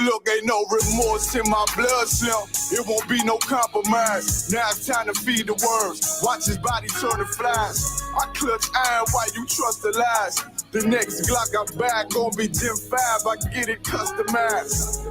Look, ain't no remorse in my blood, Slim. It won't be no compromise. Now it's time to feed the worms. Watch his body turn to flies. I clutch iron while you trust the lies. The next Glock I back gonna be Gen 5. I get it customized.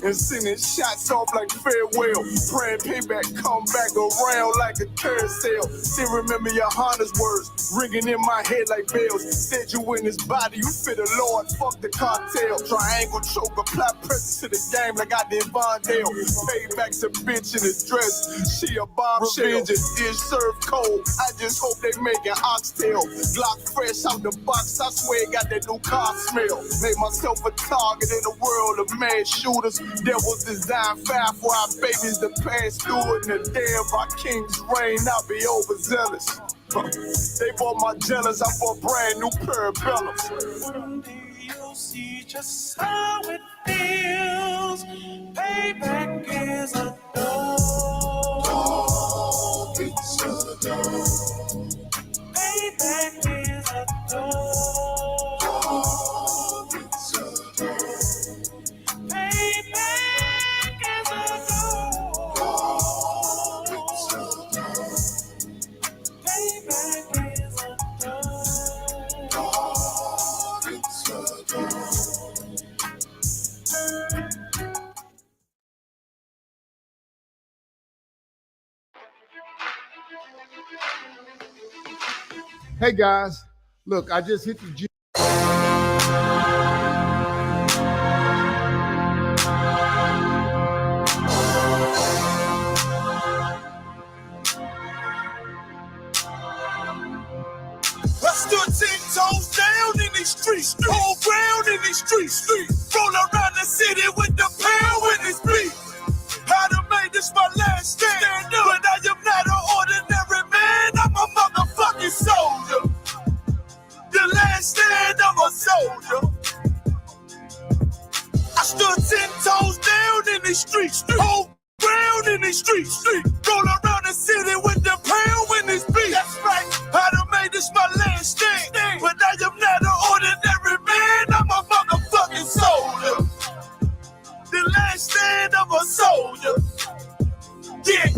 And sending shots off like farewell. Praying payback come back around like a carousel. Still remember YAHANNA's words ringing in my head like bells. Said you in his body, you fit the Lord, fuck the cartel. Triangle choke, apply pressure to the game like I did Vondale. Payback's a bitch in a dress, she a bombshell. Revenge is served cold, I just hope they make an oxtail. Glock fresh out the box, I swear it got that new car smell. Made myself a target in the world of mad shooters. Devils design fire for our babies to pass through. In the day of our king's reign, I'll be overzealous. They bought my jealous, I bought brand new parabellums. One day you'll see just how it feels. Payback is a dog. It's a dog. Payback is a dog. It's a dog. Payback is a dog. It's a dog. Payback is a dog. It's a dog. Hey guys, look, I just hit the gym. I stood 10 toes down in these streets, whole ground in these streets. Roll around the city with the pound in his beat. I done made this my last stand, but I am not an ordinary man. I'm a motherfucking soldier. The last stand, I'm a soldier. I stood 10 toes down in these streets, whole ground in these streets. Roll around the city with the pound in his beat. That's right. I done made this my last stand, but I am not an ordinary man. I'm a motherfucking soldier. The last stand, I'm a soldier. Yeah.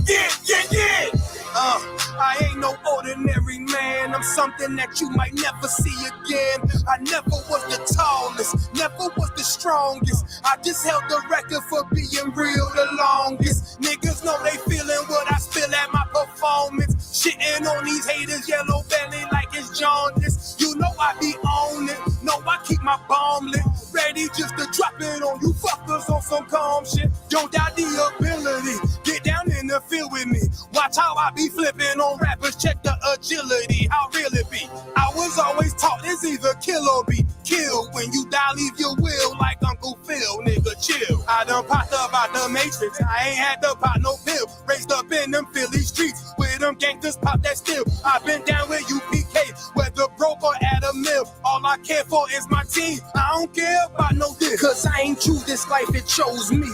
I ain't no ordinary man. I'm something that you might never see again. I never was the tallest, never was the strongest. I just held the record for being real the longest. Niggas know they feeling what I spill at my performance. Shitting on these haters, yellow belly like it's jaundice. You know I be on it, know I keep my bomb lit. Ready just to drop it on you fuckers on some calm shit. Don't doubt the ability, get down in the field with me. Watch how I be flipping on rappers, check the agility, how real it be. I was always taught it's either kill or be killed. When you die, leave your will like Uncle Phil, nigga chill. I done popped up out the Matrix, I ain't had to pop no pill. Raised up in them Philly streets, with them gangsters pop that still. I've been down with I.S.U.P.K, whether broke or at a mill. All I care for is my team, I don't care about no this. Cause I ain't choose this life, it chose me.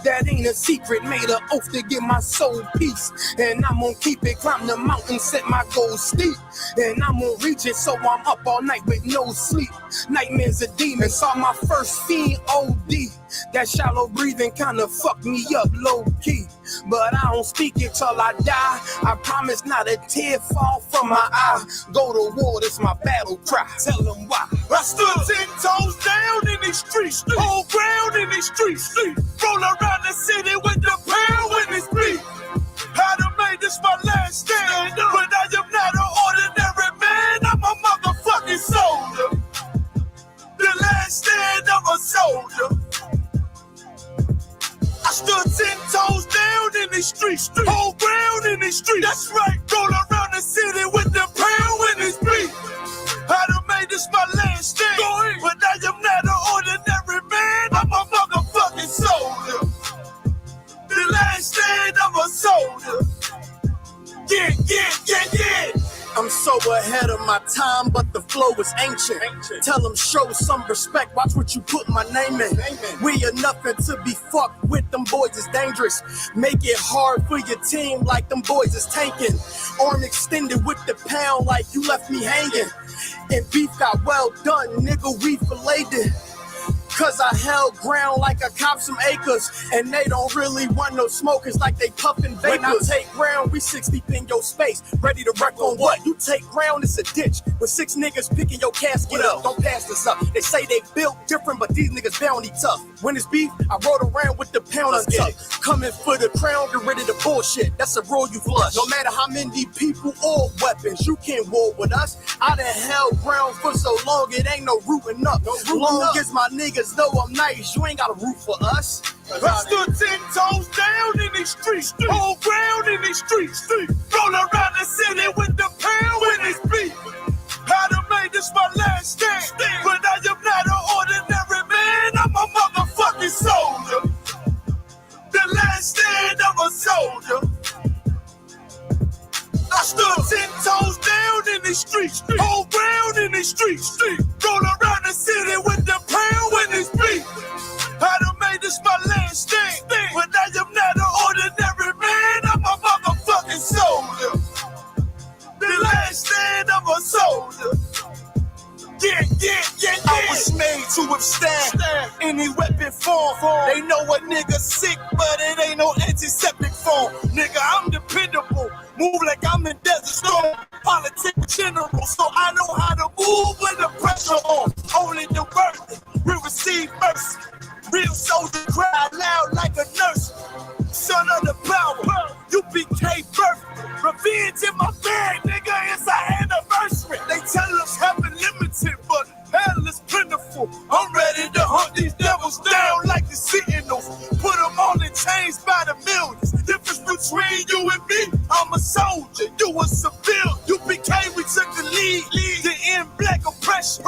That ain't a secret, made an oath to give my soul peace. And I'm gonna keep it, climb the mountain, set my goals steep. And I'm gonna reach it, so I'm up all night with no sleep. Nightmares of demons, saw my first fiend OD. That shallow breathing kinda fucked me up low key. But I don't speak it till I die. I promise not a tear fall from my eye. Go to war, that's my battle cry. Tell them why. I stood 10 toes down in these streets, whole ground in these streets. Roll around the city with the pound in his beat. I done made this my last stand, but I am not an ordinary man. I'm a motherfucking soldier. The last stand, I'm a soldier. I stood 10 toes down in these streets, whole ground in these streets. That's right, roll around the city with the pound in his beat. I done made this my last stand, but I am not an ordinary man. I'm a motherfucking soldier. The last stand, I'm a soldier. Yeah. I'm so ahead of my time, but the flow is ancient. Tell them show some respect, watch what you put my name in. We are nothing to be fucked with, them boys is dangerous. Make it hard for your team like them boys is tanking. Arm extended with the pound like you left me hanging. And beef got well done, nigga, we filleted it. Cause I held ground like I copped some acres. And they don't really want no smokers like they puffin' vapors. When I take ground, we 6 deep in your space. Ready to wreck on what? You take ground, it's a ditch. With 6 niggas picking your casket up. Don't pass this up. They say they built different, but these niggas bounty tough. When it's beef, I rode around with the pound untucked. Coming for the crown, get rid of the bullshit. That's a rule you flush. No matter how many people or weapons, you can't war with us. I done held ground for so long, it ain't no rooting up. Long as my niggas know I'm nice, you ain't got a root for us. I stood 10 toes down in these streets, whole ground in these streets. Roll around the city with the pound when it's beef. I done made this my last stand, but I am not an ordinary man. I'm a motherfucking soldier. The last stand of a soldier. I stood 10 toes down in the streets, whole ground in the streets. Roll around the city with the pound when it's beef. I done made this my last stand, but I am not an ordinary man. I'm a motherfucking soldier. The last stand of a soldier. Yeah. I was made to withstand any weapon form. They know a nigga sick, but it ain't no antiseptic form. Nigga, I'm dependable. Move like I'm in Desert Storm. Politics general, so I know how to move when the pressure on. Only the worthy will receive mercy. Real soldier cry loud like a nurse. Son of the power, U.P.K birth. Revenge in my bag, nigga, it's our anniversary. They tell us heaven limited, but hell is plentiful. I'm ready to hunt these devils down like the Sentinels. Put them all in chains by the millions. Difference between you and me, I'm a soldier, you a civilian. U.P.K, we took the lead to end black oppression.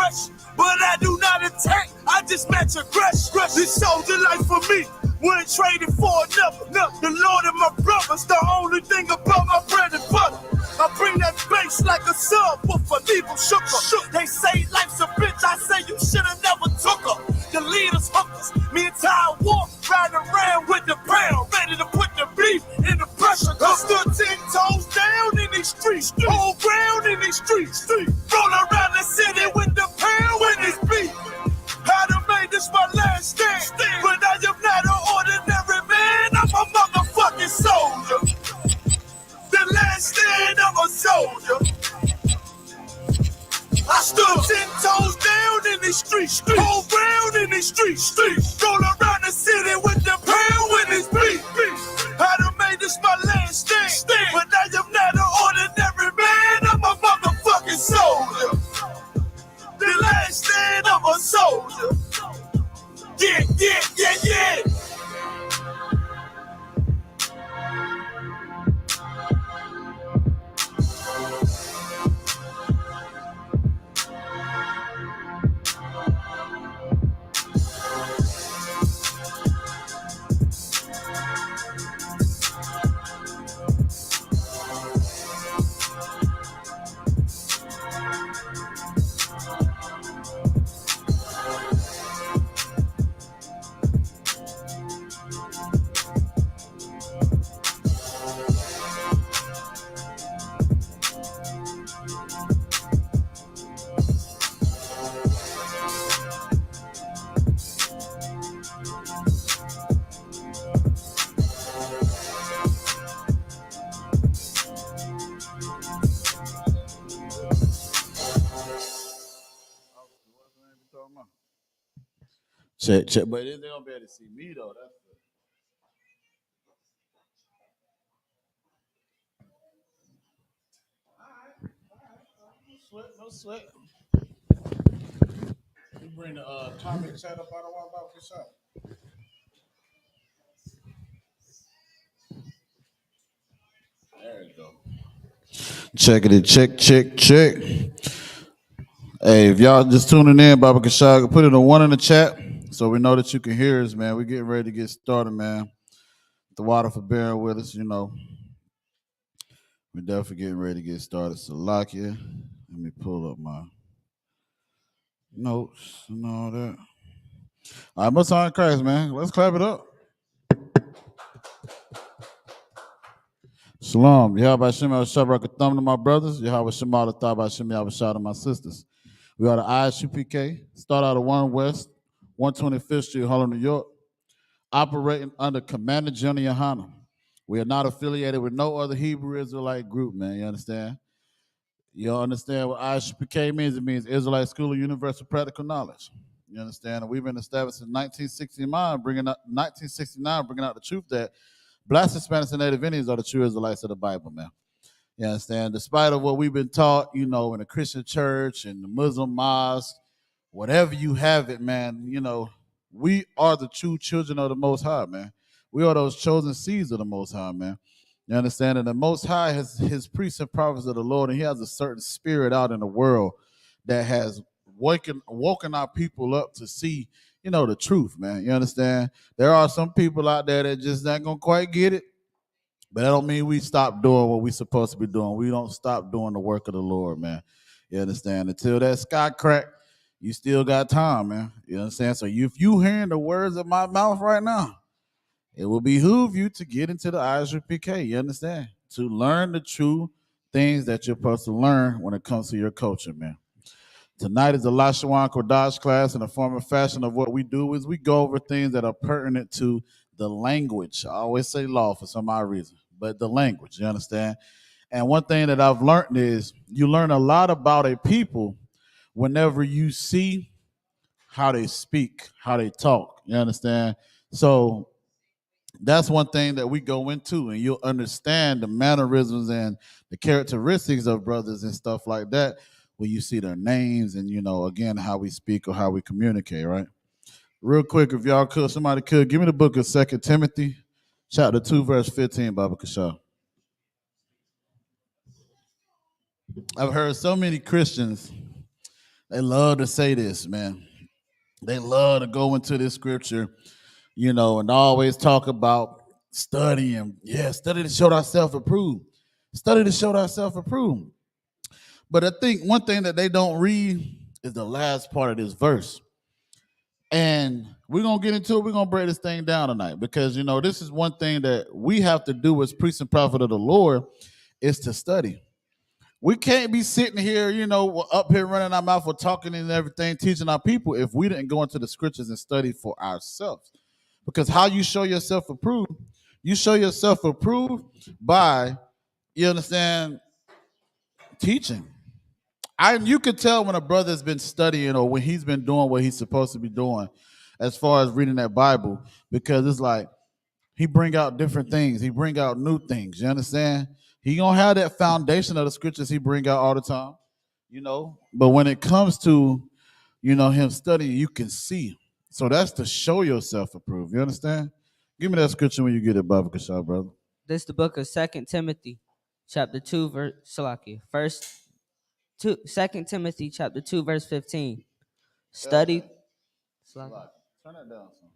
But I do not attack, I just match aggression. This soldier life for me, wouldn't trade it for another. The Lord and my brothers, the only thing about my bread and butter. I bring that bass like a subwoofer, leave them shook. They say life's a bitch, I say you should've never took her. The leaders hookers, me and Ty Walk, riding around with the pound, ready to put the beef in the pressure. I stood 10 toes down in these streets, whole ground in these streets. Roll around the city with the pound when it's beef. I done made this my last stand, but I am not an ordinary man. I'm a motherfucking soldier. The last stand of a soldier. I stood 10 toes down in the streets, whole ground in the streets. Roll around the city with the pound when it's beef. I done made this my last stand, but I am not an ordinary man. I'm a motherfucking soldier. The last stand of a soldier. Yeah. Check, but they don't be able to see me though. That's no sweat. You bring the comment chat up out of one about for sure. There you go. Check it. Check. Hey, if y'all just tuning in, Baba Kashaga, put it a 1 in the chat so we know that you can hear us, man. We're getting ready to get started, man. THAWADAH for bearing with us, you know. We're definitely getting ready to get started. Salakia. Let me pull up my notes and all that. All right, most high Christ, man. Let's clap it up. Shalom. Yahweh Shem Shabrak to my brothers. Yahweh Shem Thaba Shem Yahweh to my sisters. We are the I.S.U.P.K. Start out of 1 West, 125th Street, Harlem, New York. Operating under Commander General YAHANNA. We are not affiliated with no other Hebrew Israelite group, man. You understand? You understand what I.S.U.P.K means? It means Israelite School of Universal Practical Knowledge. You understand? And we've been established since 1969, bringing out the truth that Blacks, Hispanics, and Native Indians are the true Israelites of the Bible, man. You understand? Despite of what we've been taught, in the Christian church and the Muslim mosque, whatever you have it, man, we are the true children of the Most High, man. We are those chosen seeds of the Most High, man. You understand? And the Most High has his priests and prophets of the Lord, and he has a certain spirit out in the world that has woken our people up to see, the truth, man. You understand? There are some people out there that just not going to quite get it, but that don't mean we stop doing what we supposed to be doing. We don't stop doing the work of the Lord, man. You understand? Until that sky crack, you still got time, man. You understand? So if you hearing the words of my mouth right now, it will behoove you to get into the I.S.U.P.K. You understand? To learn the true things that you're supposed to learn when it comes to your culture, man. Tonight is the Lashawan Qadash class, and the form and fashion of what we do is we go over things that are pertinent to the language. I always say law for some odd reason, but the language, you understand? And one thing that I've learned is you learn a lot about a people whenever you see how they speak, how they talk, you understand? So that's one thing that we go into, and you'll understand the mannerisms and the characteristics of brothers and stuff like that when you see their names and, again, how we speak or how we communicate, right? Real quick, if y'all could, somebody could, give me the book of 2 Timothy, chapter 2, verse 15, Baba Kashaw. I've heard so many Christians, they love to say this, man. They love to go into this scripture, and always talk about studying. Yeah, study to show thyself approved. Study to show thyself approved. But I think one thing that they don't read is the last part of this verse. And we're going to get into it. We're going to break this thing down tonight because, this is one thing that we have to do as priests and prophet of the Lord is to study. We can't be sitting here, up here running our mouth or talking and everything, teaching our people if we didn't go into the scriptures and study for ourselves. Because how you show yourself approved, you show yourself approved by, you understand, teaching. You could tell when a brother has been studying or when he's been doing what he's supposed to be doing as far as reading that Bible, because it's like he bring out different things. He bring out new things. You understand? He gonna have that foundation of the scriptures he bring out all the time, But when it comes to, him studying, you can see. So that's to show yourself approved. You understand? Give me that scripture when you get it, Baba Kashaw, brother. This is the book of 2 Timothy, chapter 2, verse Salaki. 2 Timothy, chapter 2, verse 15. Study. Turn that down, son.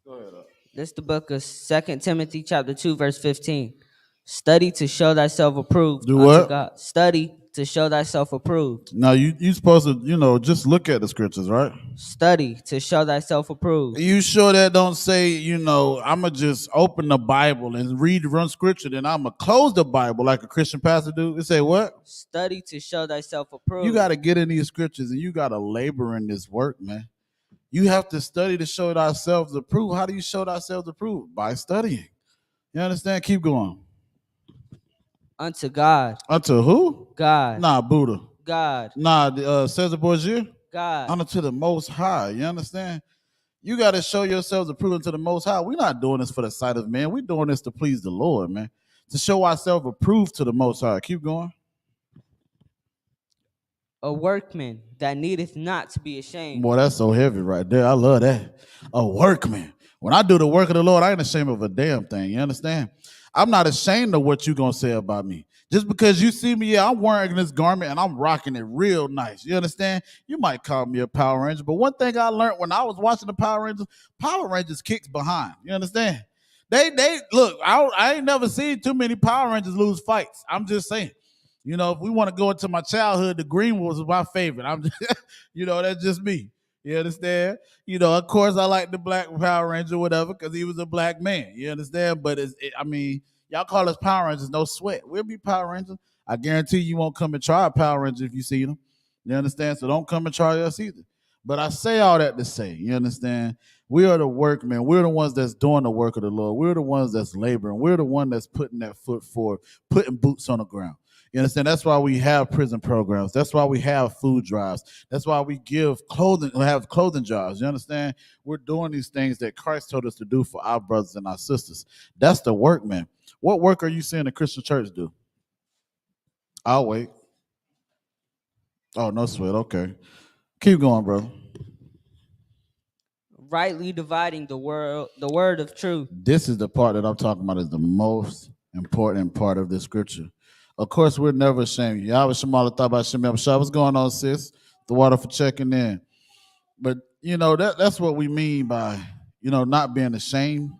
Go ahead up. This is the book of 2 Timothy, chapter 2, verse 15. Study to show thyself approved. Do what? God. Study to show thyself approved. Now you supposed to, just look at the scriptures, right? Study to show thyself approved. You sure that don't say, I'ma just open the Bible and run scripture, then I'ma close the Bible like a Christian pastor do? It say what? Study to show thyself approved. You gotta get in these scriptures and you gotta labor in this work, man. You have to study to show thyself approved. How do you show thyself approved? By studying. You understand? Keep going. Unto God. Unto who? God. Nah, Buddha. God. Nah, Caesar Borgia. God. Unto the Most High. You understand? You got to show yourselves approved unto the Most High. We're not doing this for the sight of man. We're doing this to please the Lord, man. To show ourselves approved to the Most High. Keep going. A workman that needeth not to be ashamed. Boy, that's so heavy right there. I love that. A workman. When I do the work of the Lord, I ain't ashamed of a damn thing. You understand? I'm not ashamed of what you're going to say about me. Just because you see me, I'm wearing this garment and I'm rocking it real nice. You understand? You might call me a Power Ranger, but one thing I learned when I was watching the Power Rangers kicks behind. You understand? They look. I ain't never seen too many Power Rangers lose fights. I'm just saying. You know, if we want to go into my childhood, the green was my favorite. I'm, just, that's just me. You understand? Of course, I like the Black Power Ranger, whatever, because he was a black man. You understand? But I mean, y'all call us Power Rangers, no sweat. We'll be Power Rangers. I guarantee you won't come and try a Power Ranger if you see them. You understand? So don't come and try us either. But I say all that to say, you understand? We are the workmen. We're the ones that's doing the work of the Lord. We're the ones that's laboring. We're the one that's putting that foot forward, putting boots on the ground. You understand? That's why we have prison programs. That's why we have food drives. That's why we have clothing jobs. You understand? We're doing these things that Christ told us to do for our brothers and our sisters. That's the work, man. What work are you seeing the Christian church do? I'll wait. Oh, no sweat. Okay. Keep going, brother. Rightly dividing the word of truth. This is the part that I'm talking about is the most important part of the scripture. Of course, we're never ashamed. Yahweh Shemala Thaba Shem Yahweh. What's going on, sis? The water for checking in. But, that's what we mean by, not being ashamed,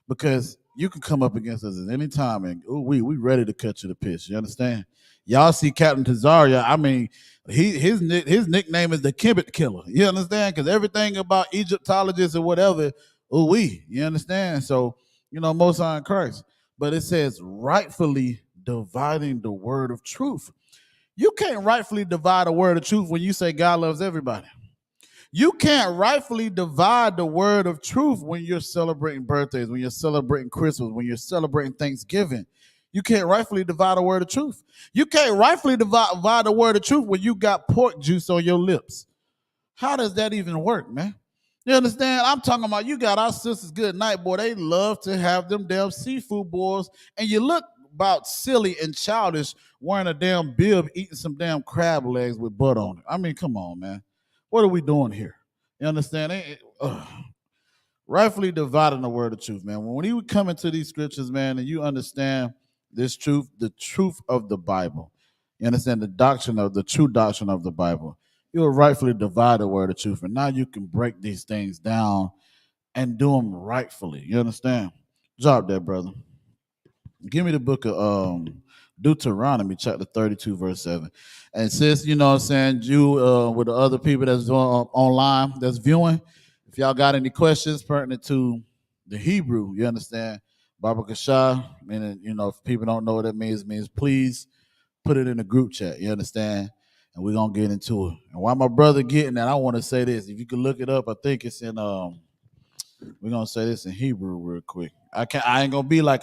because you can come up against us at any time and we ready to cut you to piss. You understand? Y'all see Captain Tazaria. I mean, his nickname is the Kibbut Killer. You understand? Because everything about Egyptologists or whatever, you understand? So, Most High in Christ. But it says rightfully dividing the word of truth. You can't rightfully divide the word of truth when you say God loves everybody. You can't rightfully divide the word of truth when you're celebrating birthdays, when you're celebrating Christmas, when you're celebrating Thanksgiving. You can't rightfully divide the word of truth. You can't rightfully divide the word of truth when you got pork juice on your lips. How does that even work, man? You understand? I'm talking about you got our sisters good night, boy. They love to have them damn seafood boils, and you look about silly and childish wearing a damn bib, eating some damn crab legs with butter on it. I mean, come on, man. What are we doing here? You understand? Rightfully dividing the word of truth, man. When you come into these scriptures, man, and you understand this truth, the truth of the Bible, you understand the true doctrine of the Bible, you will rightfully divide the word of truth. And now you can break these things down and do them rightfully. You understand? Drop that, brother. Give me the book of Deuteronomy, chapter 32, verse 7. And sis, you know what I'm saying, you with the other people that's online, that's viewing, if y'all got any questions pertinent to the Hebrew, you understand, Baba Kashah, meaning, if people don't know what that means, it means please put it in the group chat, you understand? And we're going to get into it. And while my brother getting that, I want to say this. If you can look it up, I think it's in, we're going to say this in Hebrew real quick. I ain't going to be like,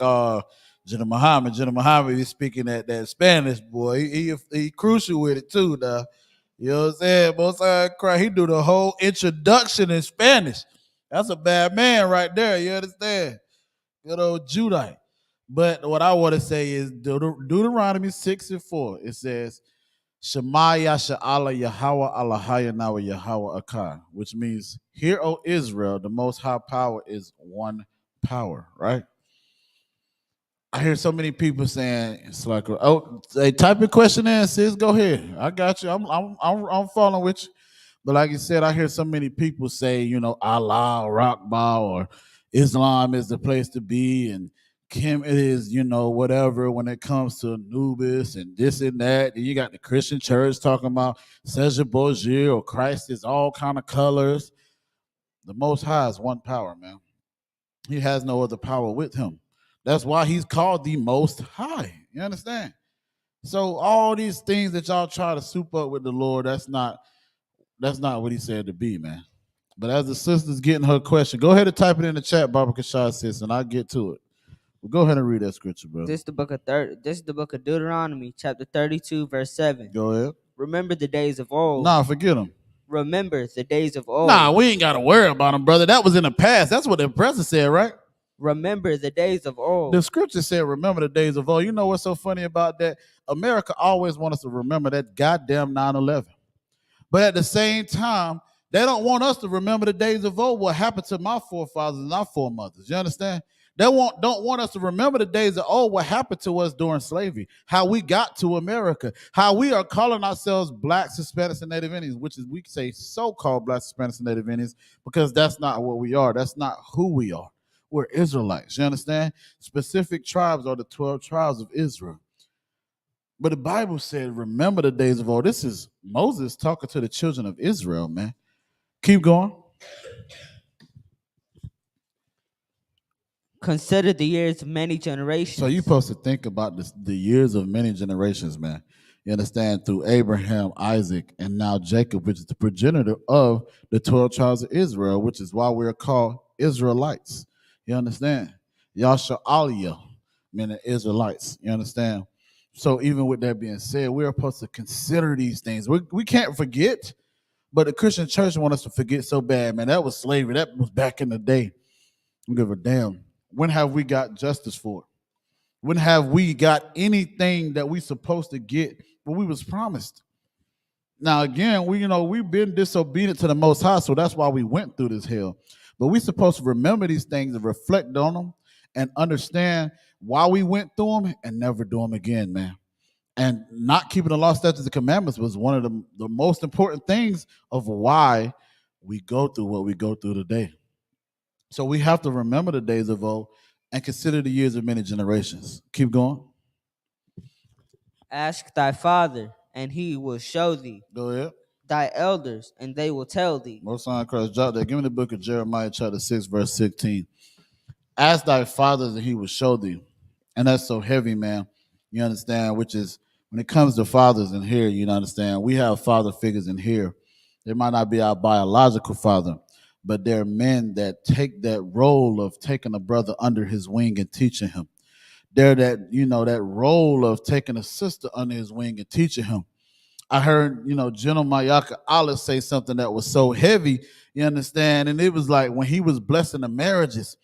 Jenna Muhammad is speaking that Spanish, boy. He crucial with it too, now. You know what I'm saying? Most I cry. He do the whole introduction in Spanish. That's a bad man right there. You understand? Good old Judite. But what I want to say is Deuteronomy 6:4. It says, Shema Yasha'Allah Yahweh Allahayana wa Yahweh Akar, which means, hear, O Israel, the most high power is one power, right? I hear so many people saying it's like, oh, they type a question in, sis. Go ahead, I got you. I'm following with you. But like you said, I hear so many people say, Allah or Rakba or Islam is the place to be, and Kim is, whatever when it comes to Anubis and this and that. And you got the Christian church talking about Seja Bojir or Christ is all kind of colors. The Most High is one power, man. He has no other power with him. That's why he's called the Most High. You understand? So all these things that y'all try to soup up with the Lord, that's not what he said to be, man. But as the sister's getting her question, go ahead and type it in the chat, Barbara Kashad, sis, and I'll get to it. Well, go ahead and read that scripture, bro. This is the book of Deuteronomy, chapter 32, verse 7. Go ahead. Remember the days of old. Nah, forget them. Remember the days of old. Nah, we ain't got to worry about them, brother. That was in the past. That's what the president said, right? Remember the days of old. The scripture said, remember the days of old. You know what's so funny about that? America always wants us to remember that goddamn 9/11. But at the same time, they don't want us to remember the days of old, what happened to my forefathers and our foremothers. You understand? They don't want us to remember the days of old, what happened to us during slavery, how we got to America, how we are calling ourselves Blacks, Hispanics, and Native Indians, which is, we say so-called Blacks, Hispanics, and Native Indians, because that's not what we are. That's not who we are. We're Israelites. You understand? Specific tribes are the 12 tribes of Israel. But the Bible said, remember the days of old. This is Moses talking to the children of Israel, man. Keep going. Consider the years of many generations. So you're supposed to think about this, the years of many generations, man. You understand? Through Abraham, Isaac, and now Jacob, which is the progenitor of the 12 tribes of Israel, which is why we're called Israelites. You understand? Yasha Aliyah, meaning Israelites. You understand? So even with that being said, we're supposed to consider these things. We can't forget, but the Christian church want us to forget so bad, man. That was slavery. That was back in the day. Don't give a damn. When have we got justice for it? When have we got anything that we supposed to get what we was promised? Now again, we've been disobedient to the Most High, so that's why we went through this hell. But we supposed to remember these things and reflect on them and understand why we went through them and never do them again, man. And not keeping the law, statutes, and commandments was one of the most important things of why we go through what we go through today. So we have to remember the days of old and consider the years of many generations. Keep going. Ask thy father, and he will show thee. Go ahead. Thy elders, and they will tell thee. Most High Christ, drop that. Give me the book of Jeremiah, chapter 6, verse 16. Ask thy fathers, and he will show thee. And that's so heavy, man. You understand? Which is, when it comes to fathers in here, you understand, we have father figures in here. They might not be our biological father, but they're men that take that role of taking a brother under his wing and teaching him. They're that, that role of taking a sister under his wing and teaching him. I heard, General Mayaka Allah say something that was so heavy, you understand? And it was like when he was blessing the marriages,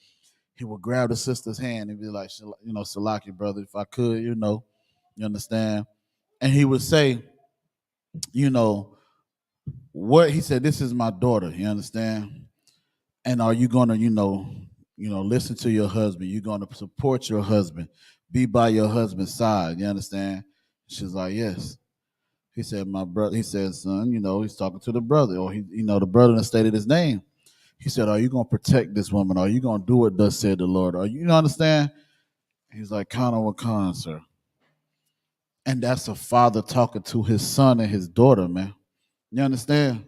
he would grab the sister's hand and be like, Salaki, brother, if I could, you understand? And he would say, what he said, this is my daughter, you understand? And are you gonna, listen to your husband? You're gonna support your husband, be by your husband's side. You understand? She's like, yes. He said, my brother. He said, son, he's talking to the brother, or the brother that stated his name. He said, are you gonna protect this woman? Are you gonna do what thus said the Lord? Are you understand? He's like, Khan or Khan, sir. And that's a father talking to his son and his daughter, man. You understand?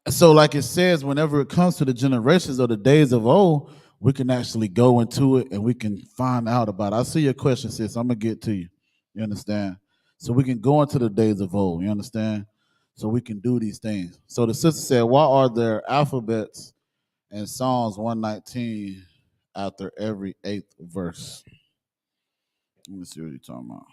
So like it says, whenever it comes to the generations of the days of old, we can actually go into it and we can find out about it. I see your question, sis. I'm going to get to you. You understand? So we can go into the days of old. You understand? So we can do these things. So the sister said, why are there alphabets in Psalms 119 after every 8th verse? Let me see what you're talking about.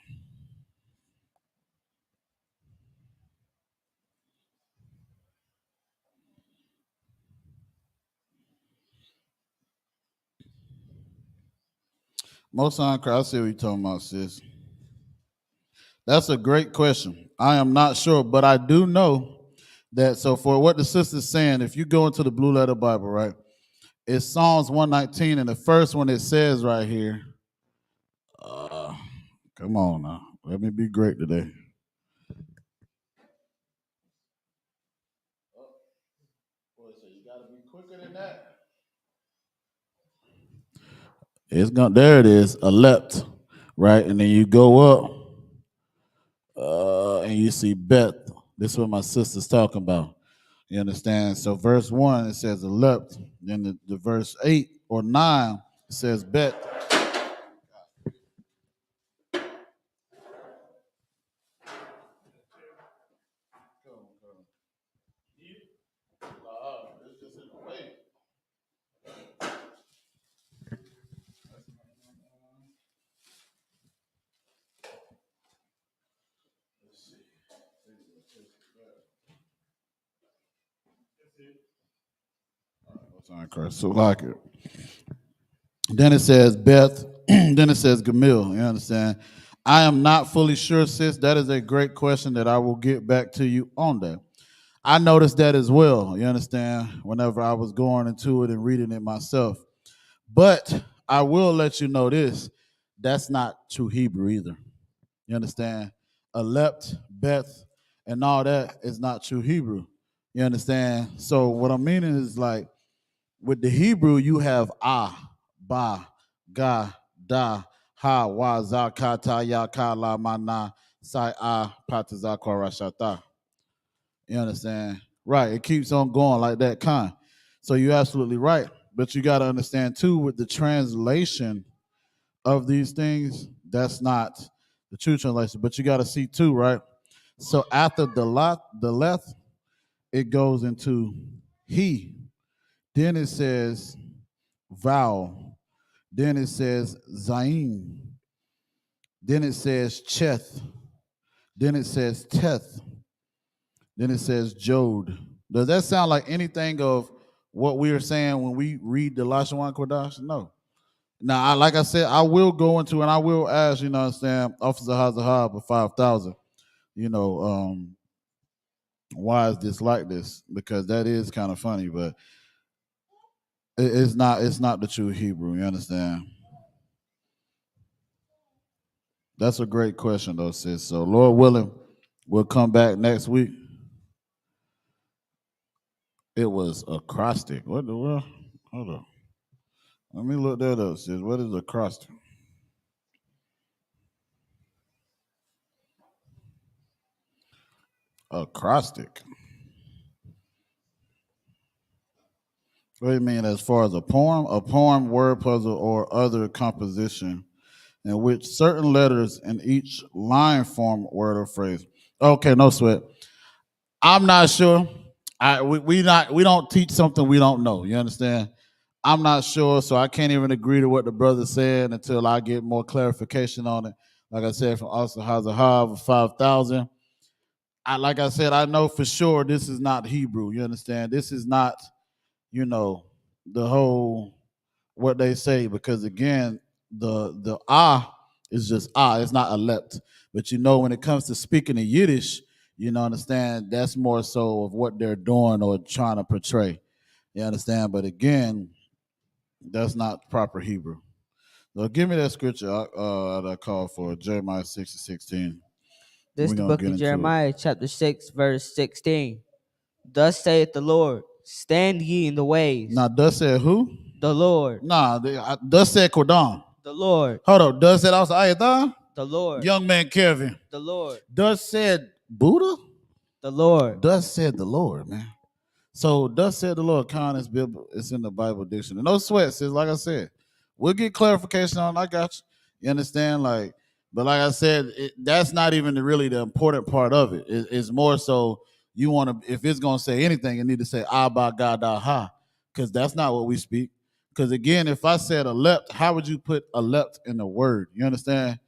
Most time, I see what you're talking about, sis. That's a great question. I am not sure, but I do know that. So for what the sister's saying, if you go into the Blue Letter Bible, right, it's Psalms 119, and the first one it says right here. Come on now, let me be great today. You gotta be quicker than that. There it is, a lept, right? And then you go up, and you see Beth. This is what my sister's talking about. You understand? So verse 1, it says a lept. Then the verse 8 or 9, it says Beth. So like it. Then it says Beth. Then it says Gamil. You understand? I am not fully sure, sis. That is a great question that I will get back to you on that. I noticed that as well. You understand? Whenever I was going into it and reading it myself. But I will let you know this. That's not true Hebrew either. You understand? Alept, Beth, and all that is not true Hebrew. You understand? So what I'm meaning is like with the Hebrew, you have ah, ba, ga, da, ha, wa, za, ka, ta, ya, ka, la, ma, na, sai, a, pata, za, kwa, ra, sha, ta. You understand? Right. It keeps on going like that kind. So you're absolutely right. But you got to understand too, with the translation of these things, that's not the true translation. But you got to see too, right? So after the left, it goes into he. Then it says vowel. Then it says zain. Then it says cheth. Then it says teth. Then it says jod. Does that sound like anything of what we are saying when we read the Lashawan Qadash? No. Now, like I said, I will go into and I will ask, you know what I'm saying, Officer Hazahab for 5,000, you know, why is this like this? Because that is kind of funny, but it's not the true Hebrew, you understand? That's a great question though, sis. So Lord willing, we'll come back next week. It was acrostic. What the world? Hold on. Let me look that up, sis. What is acrostic? Acrostic. What do you mean as far as a poem? A poem, word puzzle, or other composition in which certain letters in each line form word or phrase. Okay, no sweat. I'm not sure. We don't teach something we don't know. You understand? I'm not sure, so I can't even agree to what the brother said until I get more clarification on it. Like I said, from Officer Hazahab of 5,000. Like I said, I know for sure this is not Hebrew. You understand? This is not, you know, the whole what they say, because again, the ah is just ah, it's not a lept. But you know, when it comes to speaking in Yiddish, you know, understand that's more so of what they're doing or trying to portray. You understand? But again, that's not proper Hebrew. So give me that scripture that I called for, Jeremiah 6:16. This We're is the gonna book get of into it. Jeremiah, chapter 6, verse 16. Thus saith the Lord, stand ye in the ways. Now, thus said who? The Lord. Nah, thus said Kodam. The Lord. Hold up, thus said also Ayathan? The Lord. Young man Kevin. The Lord. Thus said Buddha? The Lord. Thus said the Lord, man. So thus said the Lord, it's it's in the Bible dictionary. No sweat, sis. Like I said, we'll get clarification on it. I got you. You understand? But like I said, that's not even really the important part of it. It's more so you want to, if it's gonna say anything, you need to say Abba Gada Ha, because that's not what we speak. Because again, if I said a lept, how would you put a lept in the word? You understand?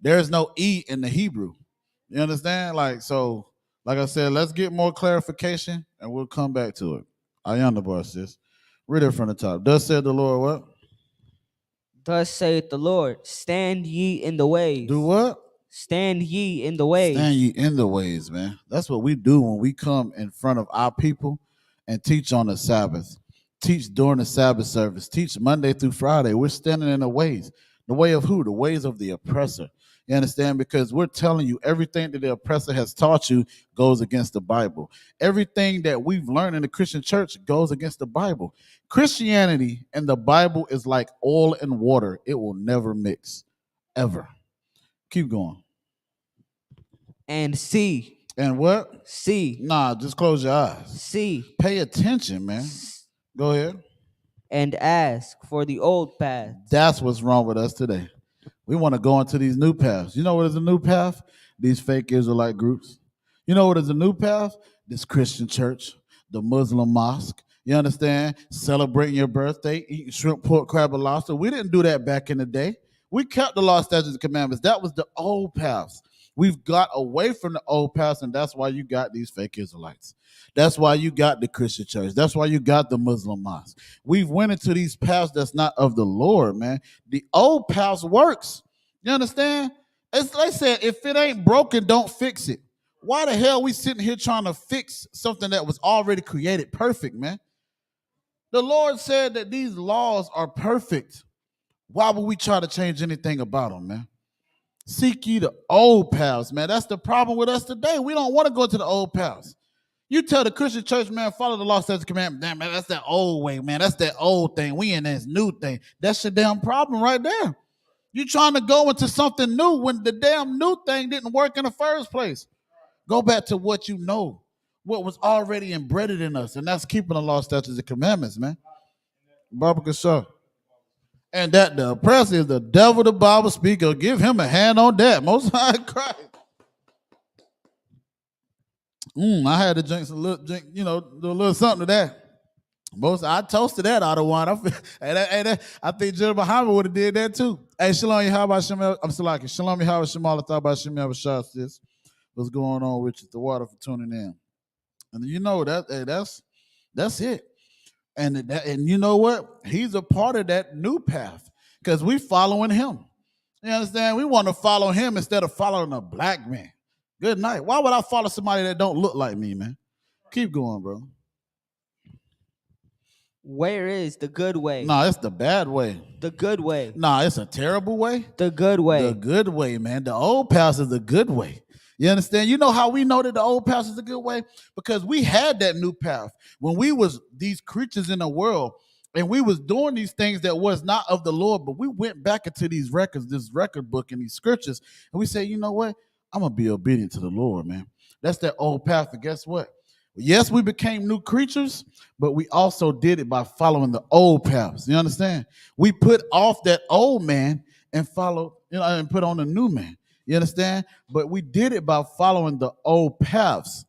There's no E in the Hebrew. You understand? Like I said, let's get more clarification and we'll come back to it. Ayanda bar, sis. Read it from the top. Thus said the Lord what? Thus saith the Lord, stand ye in the ways. Do what? Stand ye in the ways. Stand ye in the ways, man. That's what we do when we come in front of our people and teach on the Sabbath. Teach during the Sabbath service. Teach Monday through Friday. We're standing in the ways. The way of who? The ways of the oppressor. You understand? Because we're telling you everything that the oppressor has taught you goes against the Bible. Everything that we've learned in the Christian church goes against the Bible. Christianity and the Bible is like oil and water. It will never mix, ever. Keep going. And see. And what? See. Nah, just close your eyes. See. Pay attention, man. Go ahead. And ask for the old path. That's what's wrong with us today. We want to go into these new paths. You know what is a new path? These fake Israelite groups. You know what is a new path? This Christian church, the Muslim mosque. You understand? Celebrating your birthday, eating shrimp, pork, crab, and lobster. We didn't do that back in the day. We kept the law, statutes, and commandments. That was the old paths. We've got away from the old paths, and that's why you got these fake Israelites. That's why you got the Christian church. That's why you got the Muslim mosque. We've went into these paths that's not of the Lord, man. The old paths works. You understand? It's like I said, if it ain't broken, don't fix it. Why the hell we sitting here trying to fix something that was already created perfect, man? The Lord said that these laws are perfect. Why would we try to change anything about them, man? Seek ye the old paths, man. That's the problem with us today. We don't want to go to the old paths. You tell the Christian church, man, follow the law, statutes, commandments. Damn, man, that's that old way, man. That's that old thing. We in this new thing. That's your damn problem right there. You trying to go into something new when the damn new thing didn't work in the first place. Go back to what you know, what was already embedded in us, and that's keeping the law, statutes, and commandments, man. Barbara Shaw. And that the oppressor is the devil, the Bible speaker. Give him a hand on that. Most High Christ. I had to drink some little, do a little something to that. I toasted that out of wine. I think Jerry Muhammad would have did that too. Hey, Shalom, how about Shemal? I'm still like it. Shalom, how about Shemal? Thought about Shemal Bashar, sis. What's going on with you? THAWADAH for tuning in. And you know that's it. And you know what? He's a part of that new path because we following him. You understand? We want to follow him instead of following a black man. Good night. Why would I follow somebody that don't look like me, man? Keep going, bro. Where is the good way? Nah, it's the bad way. The good way. Nah, it's a terrible way. The good way. The good way, man. The old path is the good way. You understand? You know how we know that the old path is the good way? Because we had that new path when we was these creatures in the world and we was doing these things that was not of the Lord, but we went back into these records, this record book and these scriptures, and we say, you know what? I'm going to be obedient to the Lord, man. That's that old path. And guess what? Yes, we became new creatures, but we also did it by following the old paths. You understand? We put off that old man and and put on the new man. You understand? But we did it by following the old paths.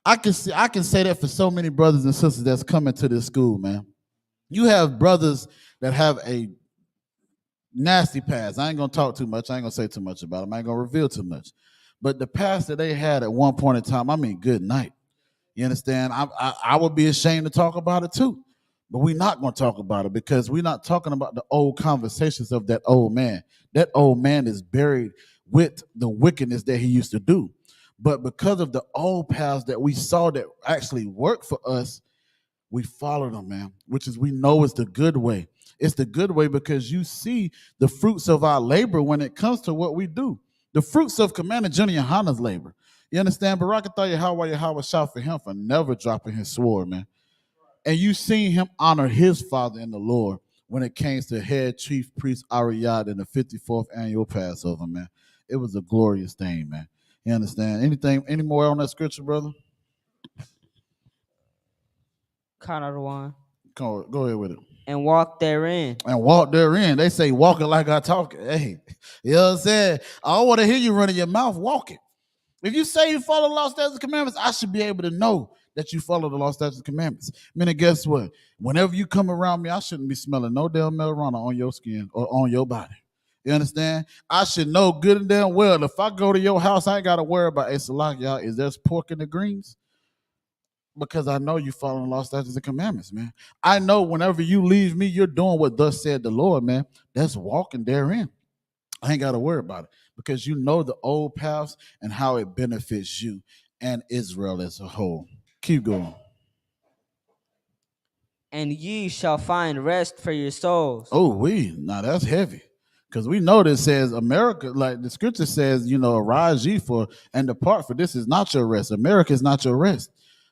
I can say that for so many brothers and sisters that's coming to this school, man. You have brothers that have a nasty past. I ain't gonna talk too much. I ain't gonna say too much about them. I ain't gonna reveal too much. But the past that they had at one point in time, I mean, good night. You understand? I would be ashamed to talk about it too. But we're not going to talk about it because we're not talking about the old conversations of that old man. That old man is buried with the wickedness that he used to do. But because of the old paths that we saw that actually worked for us, we followed them, man, which is we know is the good way. It's the good way because you see the fruits of our labor when it comes to what we do. The fruits of Commander General YAHANNA's labor. You understand? Barakatah Yahweh shout for him for never dropping his sword, man. And you seen him honor his father in the Lord when it came to head chief priest Ariyad in the 54th annual Passover, man. It was a glorious thing, man. You understand? Any more on that scripture, brother? Qadash. Go ahead with it. And walk therein. And walk therein. They say walking like I talk. Hey, you know what I'm saying? I don't want to hear you running your mouth. Walk it. If you say you follow the law, statutes, and commandments, I should be able to know that you follow the law, statutes, and commandments. Meaning, guess what? Whenever you come around me, I shouldn't be smelling no damn marijuana on your skin or on your body. You understand? I should know good and damn well if I go to your house, I ain't got to worry about, hey, Salak, y'all, is there pork in the greens? Because I know you follow the law, statutes, and commandments, man. I know whenever you leave me, you're doing what thus said the Lord, man. That's walking therein. I ain't got to worry about it because you know the old paths and how it benefits you and Israel as a whole. Keep going. And ye shall find rest for your souls. Oh, now that's heavy because we know that says America, like the scripture says, arise ye for and depart, for this is not your rest. America is not your rest.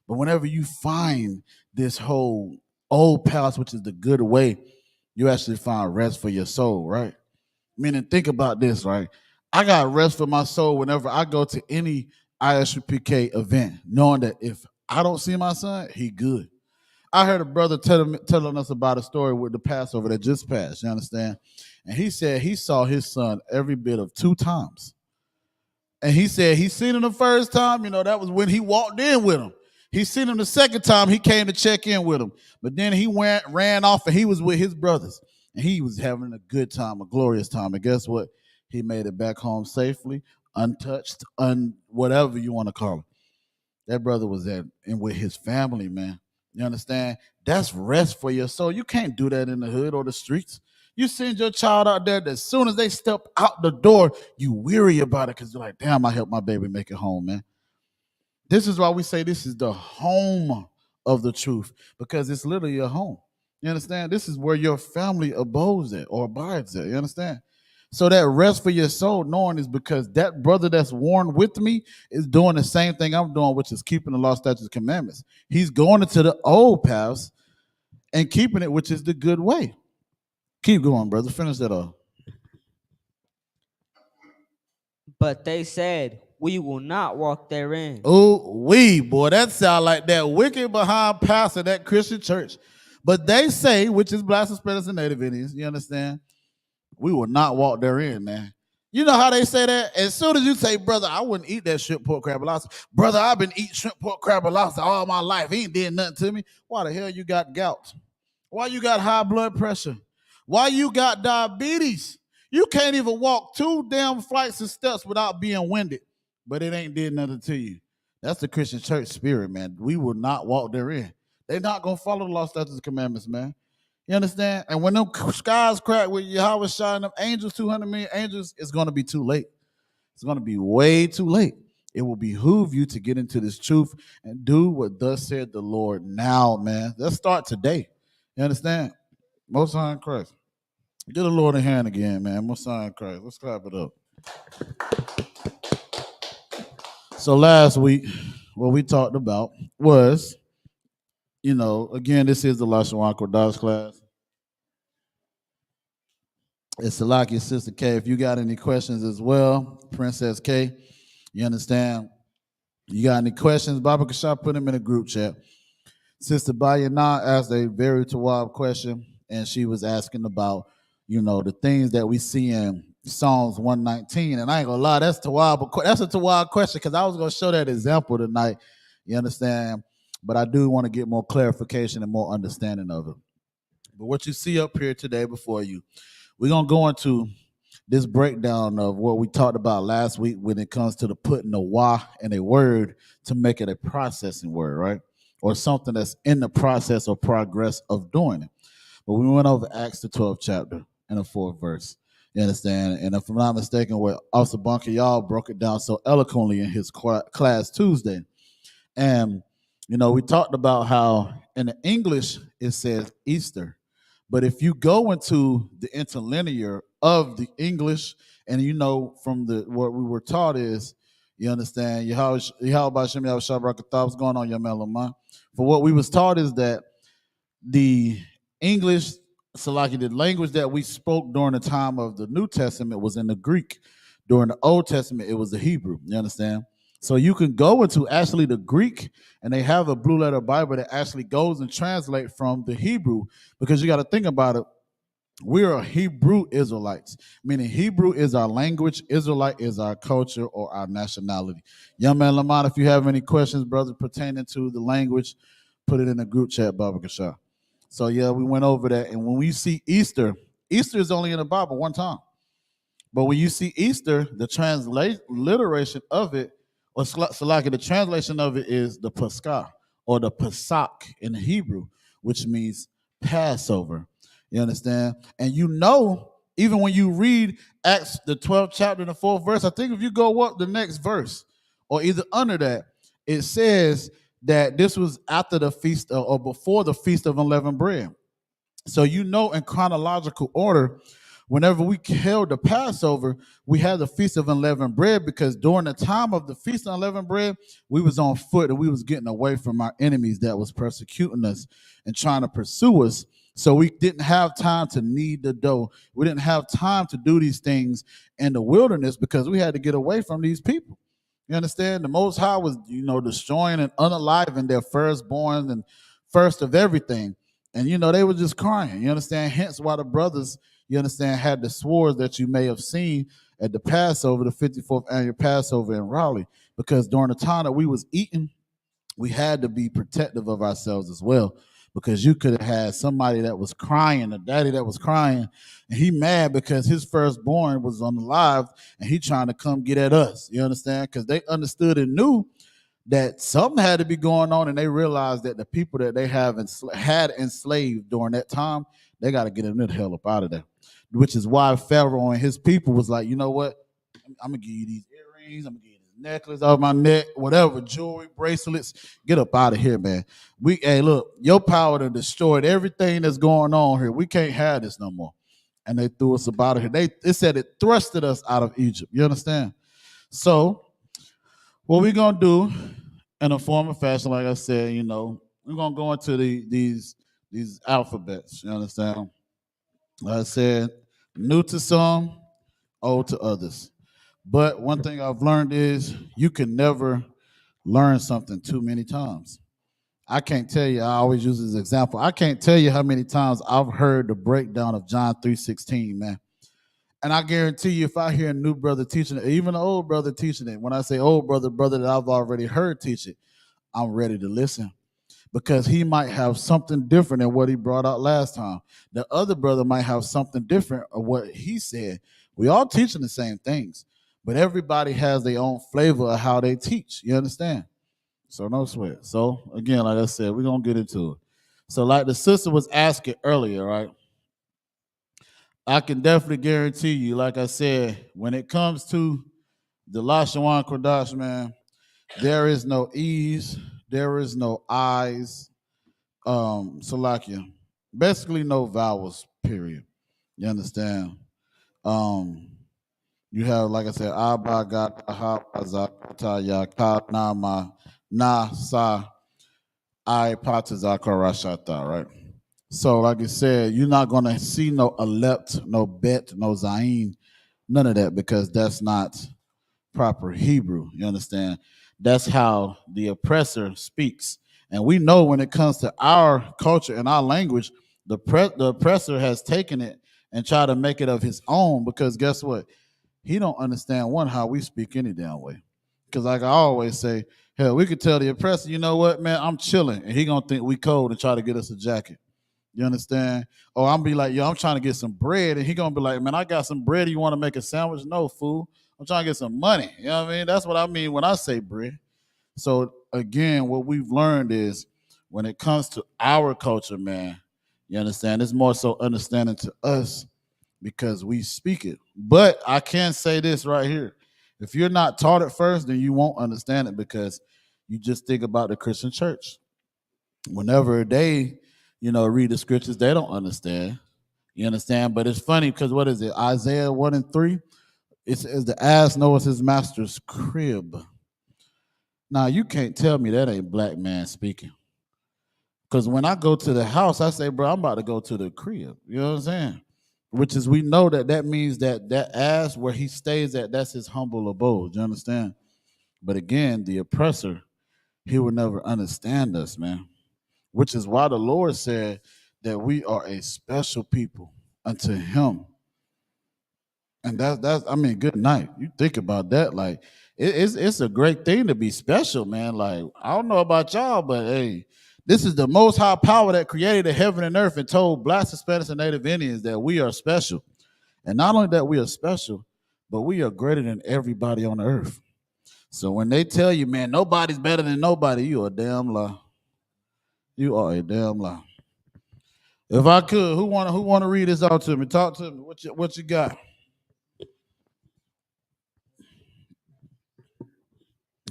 But whenever you find this whole old path, which is the good way, you actually find rest for your soul, right? Meaning, think about this, right? I got rest for my soul whenever I go to any I.S.U.P.K event, knowing that if I don't see my son, he good. I heard a brother telling us about a story with the Passover that just passed, you understand? And he said he saw his son every bit of 2 times. And he said he seen him the first time, that was when he walked in with him. He seen him the second time, he came to check in with him. But then he ran off and he was with his brothers. And he was having a good time, a glorious time. And guess what? He made it back home safely, untouched, whatever you want to call it. That brother was and with his family, man. You understand? That's rest for your soul. You can't do that in the hood or the streets. You send your child out there that as soon as they step out the door, you weary about it because you're like, damn, I helped my baby make it home, man. This is why we say this is the home of the truth, because it's literally a home. You understand? This is where your family abodes at or abides at. You understand? So that rest for your soul, knowing is because that brother that's worn with me is doing the same thing I'm doing, which is keeping the law, statutes, and commandments. He's going into the old paths and keeping it, which is the good way. Keep going, brother. Finish that off. But they said, we will not walk therein. Oh, boy, that sound like that wicked behind pastor, that Christian church. But they say, which is Blacks, Hispanics, and Native Indians, you understand? We will not walk therein, man. You know how they say that? As soon as you say, brother, I wouldn't eat that shrimp, pork, crab, and lobster. Brother, I've been eating shrimp, pork, crab, and lobster all my life. He ain't did nothing to me. Why the hell you got gout? Why you got high blood pressure? Why you got diabetes? You can't even walk 2 damn flights of steps without being winded, but it ain't did nothing to you. That's the Christian church spirit, man. We will not walk therein. They're not going to follow the law, statutes, and commandments, man. You understand? And when them skies crack with Yahweh shining them angels, 200 million angels, it's going to be too late. It's going to be way too late. It will behoove you to get into this truth and do what thus said the Lord now, man. Let's start today. You understand? Most High in Christ. Get the Lord a hand again, man. Most High in Christ. Let's clap it up. So last week, what we talked about was, again, this is the Lashawan Qadash class. It's Salaki, Sister K. If you got any questions as well, Princess K, you understand? You got any questions? Baba Kasha, put them in a group chat. Sister Bayana asked a very Tawab question, and she was asking about, the things that we see in Psalms 119. And I ain't gonna lie, that's a Tawab question, because I was gonna show that example tonight. You understand? But I do want to get more clarification and more understanding of it. But what you see up here today before you, we're gonna go into this breakdown of what we talked about last week when it comes to the putting a wah in a word to make it a processing word, right? Or something that's in the process or progress of doing it. But we went over Acts the 12th chapter and the 4th verse. You understand? And if I'm not mistaken, where I.S.U.P.K, y'all broke it down so eloquently in his class Tuesday. And, we talked about how in the English it says Easter. But if you go into the interlinear of the English, and from what we were taught is, you understand, what's going on, Yamelama? For what we was taught is that the English, Salaki, the language that we spoke during the time of the New Testament was in the Greek. During the Old Testament, it was the Hebrew. You understand? So you can go into actually the Greek, and they have a blue letter Bible that actually goes and translates from the Hebrew, because you got to think about it. We are Hebrew Israelites, meaning Hebrew is our language, Israelite is our culture or our nationality. Young man Lamont, if you have any questions, brother, pertaining to the language, put it in the group chat, Baba Kasha. So yeah, we went over that. And when we see Easter, Easter is only in the Bible one time. But when you see Easter, the transliteration of it, or Salaki, the translation of it is the Pascha or the Pesach in the Hebrew, which means Passover. You understand? And even when you read Acts, the 12th chapter and the 4th verse, I think if you go up the next verse or either under that, it says that this was after the feast or before the Feast of Unleavened Bread. So in chronological order, whenever we held the Passover, we had the Feast of Unleavened Bread, because during the time of the Feast of Unleavened Bread, we was on foot and we was getting away from our enemies that was persecuting us and trying to pursue us. So we didn't have time to knead the dough. We didn't have time to do these things in the wilderness because we had to get away from these people. You understand? The Most High was, destroying and unaliving their firstborn and first of everything. And, they were just crying. You understand? Hence why the brothers, had the swords that you may have seen at the Passover, the 54th annual Passover in Raleigh. Because during the time that we was eating, we had to be protective of ourselves as well. Because you could have had somebody that was crying, a daddy that was crying, and he mad because his firstborn was unalive, and he trying to come get at us. You understand? Because they understood and knew that something had to be going on, and they realized that the people that they had enslaved during that time, they got to get them the hell up out of there. Which is why Pharaoh and his people was like, you know what? I'm going to give you these earrings. I'm going to give you this necklace off my neck, whatever, jewelry, bracelets. Get up out of here, man. Hey, look, your power done destroyed everything that's going on here. We can't have this no more. and they threw us up out of here. It said it thrusted us out of Egypt. You understand? So what we're gonna do in a form of fashion, like I said, we're gonna go into these alphabets. You understand? Like I said, new to some, old to others. But one thing I've learned is you can never learn something too many times. I can't tell you, I always use this example. I can't tell you how many times I've heard the breakdown of John 3:16, man. And I guarantee you, if I hear a new brother teaching it, even an old brother teaching it, when I say old brother that I've already heard teach it, I'm ready to listen because he might have something different than what he brought out last time. The other brother might have something different of what he said. We all teaching the same things, but everybody has their own flavor of how they teach. You understand? So no sweat. So again, like I said, we're gonna get into it. So like the sister was asking earlier, right? I can definitely guarantee you, like I said, when it comes to the Lashawan Qadash, man, there is no E's, there is no I's, Salakia. Basically no vowels, period. You understand? Um, you have, like I said, Abba, God, Ha, Za, Ta, Ya, Ka, Na, Ma, Na, Sa, I, Pa, Ta, Za, Ka, Ra, Sha, Ta, right? So, like I said, you're not going to see no alept, no bet, no zayin, none of that because that's not proper Hebrew. You understand? That's how the oppressor speaks. And we know when it comes to our culture and our language, the oppressor has taken it and tried to make it of his own because guess what? He don't understand one how we speak any damn way. Because like I always say, hell, we could tell the oppressor, you know what, man, I'm chilling, and he gonna think we cold and try to get us a jacket. You understand? Or I'm be like, yo, I'm trying to get some bread, and he gonna be like, man, I got some bread. You want to make a sandwich? No, fool. I'm trying to get some money. You know what I mean? That's what I mean when I say bread. So again, what we've learned is when it comes to our culture, man, you understand, it's more so understanding to us because we speak it. But I can say this right here. If you're not taught it first, then you won't understand it because you just think about the Christian church. Whenever they, read the scriptures, they don't understand. You understand? But it's funny because what is it? Isaiah 1 and 3. It says the ass knows his master's crib. Now you can't tell me that ain't black man speaking. Because when I go to the house, I say, bro, I'm about to go to the crib. You know what I'm saying? Which is we know that means that ass where he stays at, that's his humble abode. You understand? But again, the oppressor, he will never understand us, man. Which is why the Lord said that we are a special people unto him. And that's I mean, good night. You think about that, like it's a great thing to be special, man. Like, I don't know about y'all, but hey, this is the most high power that created the heaven and earth and told blacks, Hispanics, and Native Indians that we are special. And not only that we are special, but we are greater than everybody on the earth. So when they tell you, man, nobody's better than nobody, you are a damn lie. You are a damn lie. If I could, who wanna read this out to me? Talk to me. What you got?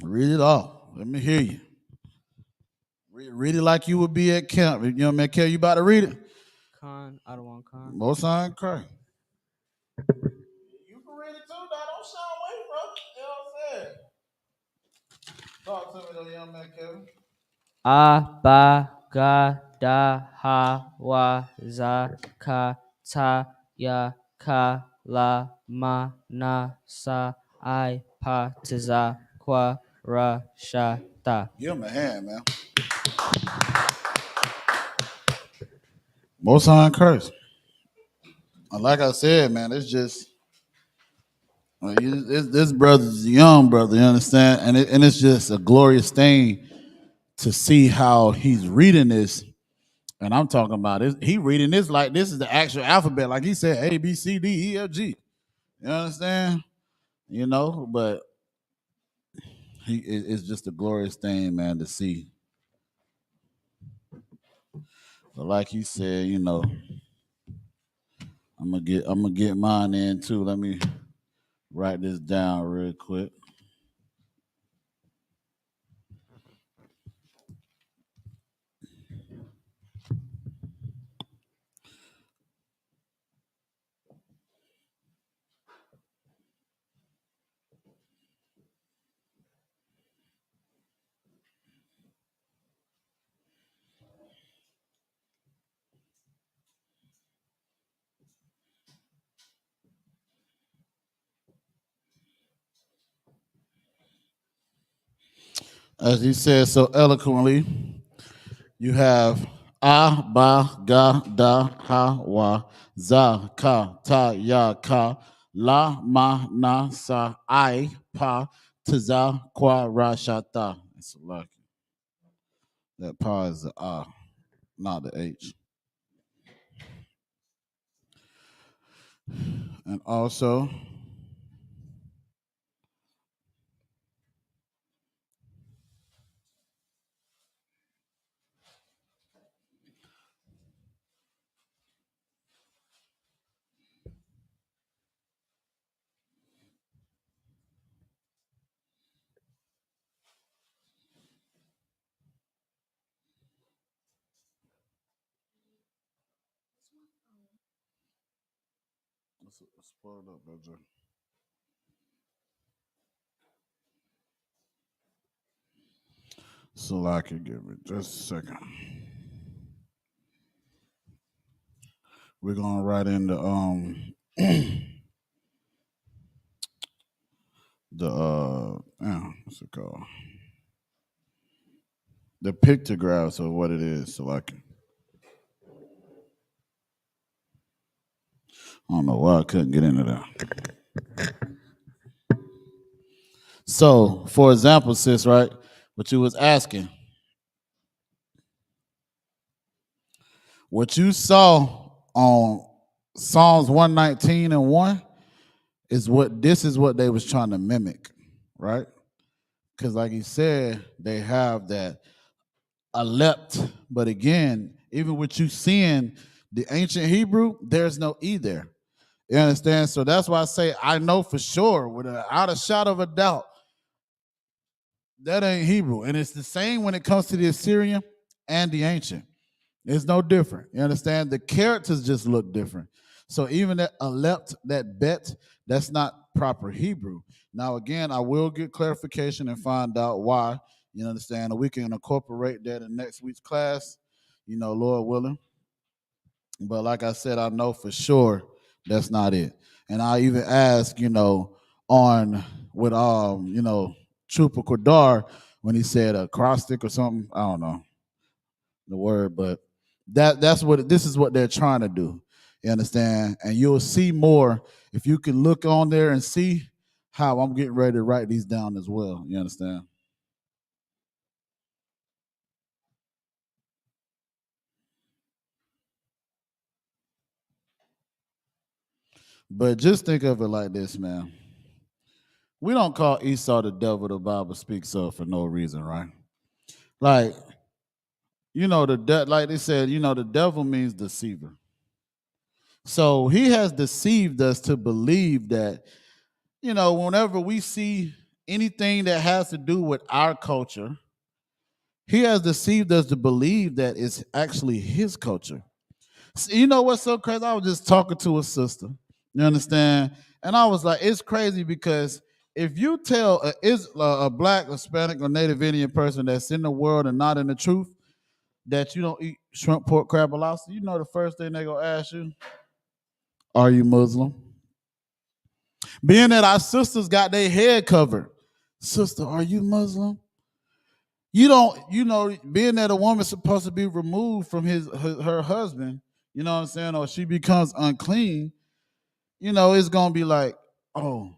Read it all. Let me hear you. Read it like you would be at camp. You know what I mean? Kel, you about to read it? Khan, I don't want Khan. Most High in Christ. You can read it too, now. Don't shy away from it. You know what I'm saying? Talk to me though, young man, Kevin. Abba, Gada, Hawa, Zaka, Ta, Ya, Ka, La, Ma, Na, Sa, I, Pa, Tiza, Kwa, Ra, Sha, Ta. Give him a hand, man. Most High in Christ. And like I said, man, it's just this brother's a young brother, you understand? And it's just a glorious thing to see how he's reading this. And I'm talking about this. He reading this like this is the actual alphabet. Like he said, A, B, C, D, E, F, G. You understand? But it's just a glorious thing, man, to see. But like he said, I'm gonna get mine in too. Let me write this down real quick. As he said so eloquently, you have A ba ga da ha wa za ka ta ya ka la ma na sa I pa taza kwa ra sha ta. It's lucky. That pa is the A, not the H. And also, spoiled up, brother. So I can give it just a second. We're gonna write in the what's it called? The pictographs of what it is, so I can. I don't know why I couldn't get into that. So, for example, sis, right? What you was asking, what you saw on Psalms 119 and 1 is what they was trying to mimic, right? Because like he said, they have that alept, but again, even with you seeing the ancient Hebrew, there's no E there. You understand? So that's why I say I know for sure, without a shadow of a doubt, that ain't Hebrew. And it's the same when it comes to the Assyrian and the ancient. It's no different. You understand? The characters just look different. So even that alept, that bet, that's not proper Hebrew. Now, again, I will get clarification and find out why. You understand? And we can incorporate that in next week's class, Lord willing. But like I said, I know for sure that's not it. And I even asked, on with Trooper Qadar when he said acrostic or something. I don't know the word, but this is what they're trying to do. You understand? And you'll see more if you can look on there and see how I'm getting ready to write these down as well. You understand? But just think of it like this, man. We don't call Esau the devil the Bible speaks of for no reason, right? Like, like they said, the devil means deceiver. So he has deceived us to believe that, whenever we see anything that has to do with our culture, he has deceived us to believe that it's actually his culture. So, you know what's so crazy? I was just talking to a sister, you understand? And I was like, it's crazy because if you tell a black, Hispanic, or Native Indian person that's in the world and not in the truth that you don't eat shrimp, pork, crab, or lobster, the first thing they're going to ask you, are you Muslim? Being that our sisters got their head covered, sister, are you Muslim? You don't, being that a woman's supposed to be removed from her husband, you know what I'm saying, or she becomes unclean, it's gonna be like, clean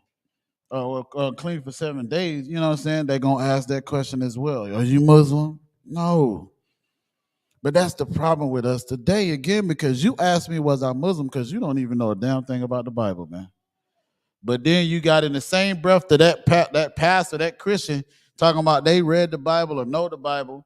for 7 days. You know what I'm saying? They're gonna ask that question as well. Are you Muslim? No. But that's the problem with us today, again, because you asked me, was I Muslim? Because you don't even know a damn thing about the Bible, man. But then you got in the same breath to that pastor, that Christian, talking about they read the Bible or know the Bible.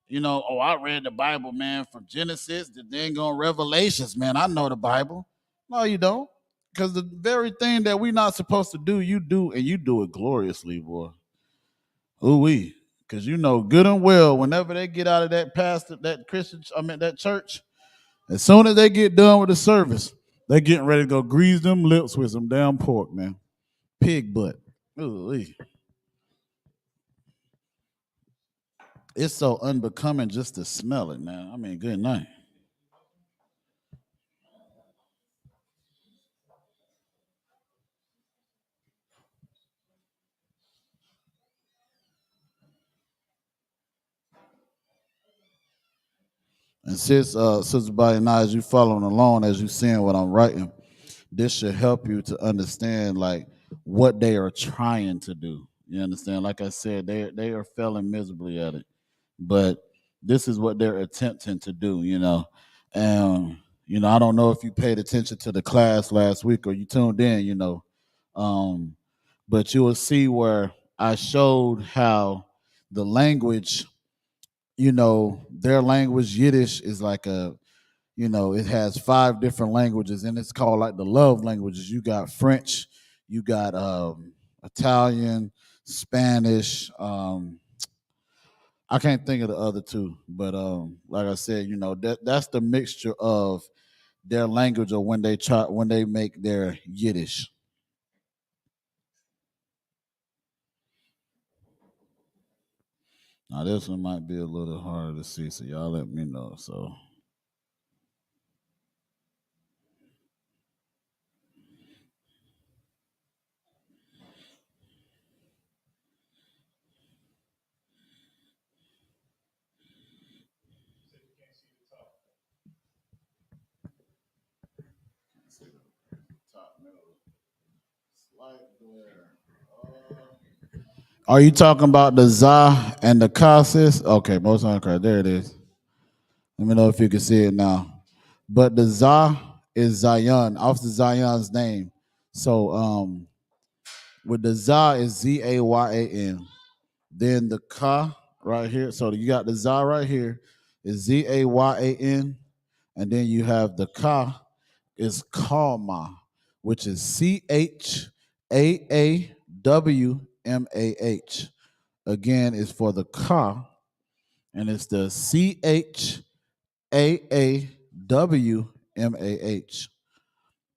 I read the Bible, man, from Genesis to then go on Revelations, man. I know the Bible. No, you don't. Because the very thing that we're not supposed to do, you do, and you do it gloriously, boy. Ooh-wee. Because good and well, whenever they get out of that pastor, that church, as soon as they get done with the service, they getting ready to go grease them lips with some damn pork, man. Pig butt. Ooh-wee. It's so unbecoming just to smell it, man. I mean, good night. And since Sister Body now, as you following along, as you seeing what I'm writing, this should help you to understand like what they are trying to do. You understand? Like I said, they are failing miserably at it, but this is what they're attempting to do. And I don't know if you paid attention to the class last week or you tuned in. But you will see where I showed how the language, their language Yiddish is like it has 5 different languages, and it's called like the love languages. You got French, you got Italian, Spanish. I can't think of the other 2, but like I said, that's the mixture of their language or when they make their Yiddish. Now this one might be a little harder to see, so y'all let me know. So. Are you talking about the za and the kasis? Okay, most on correct. There it is. Let me know if you can see it now. But the za is Zion, off the Zion's name. So with the za is Zayan. Then the ka right here. So you got the za right here is Zayan, and then you have the ka is Kalma, which is Chaawmah. Again, is for the ka, and it's the Chaawmah.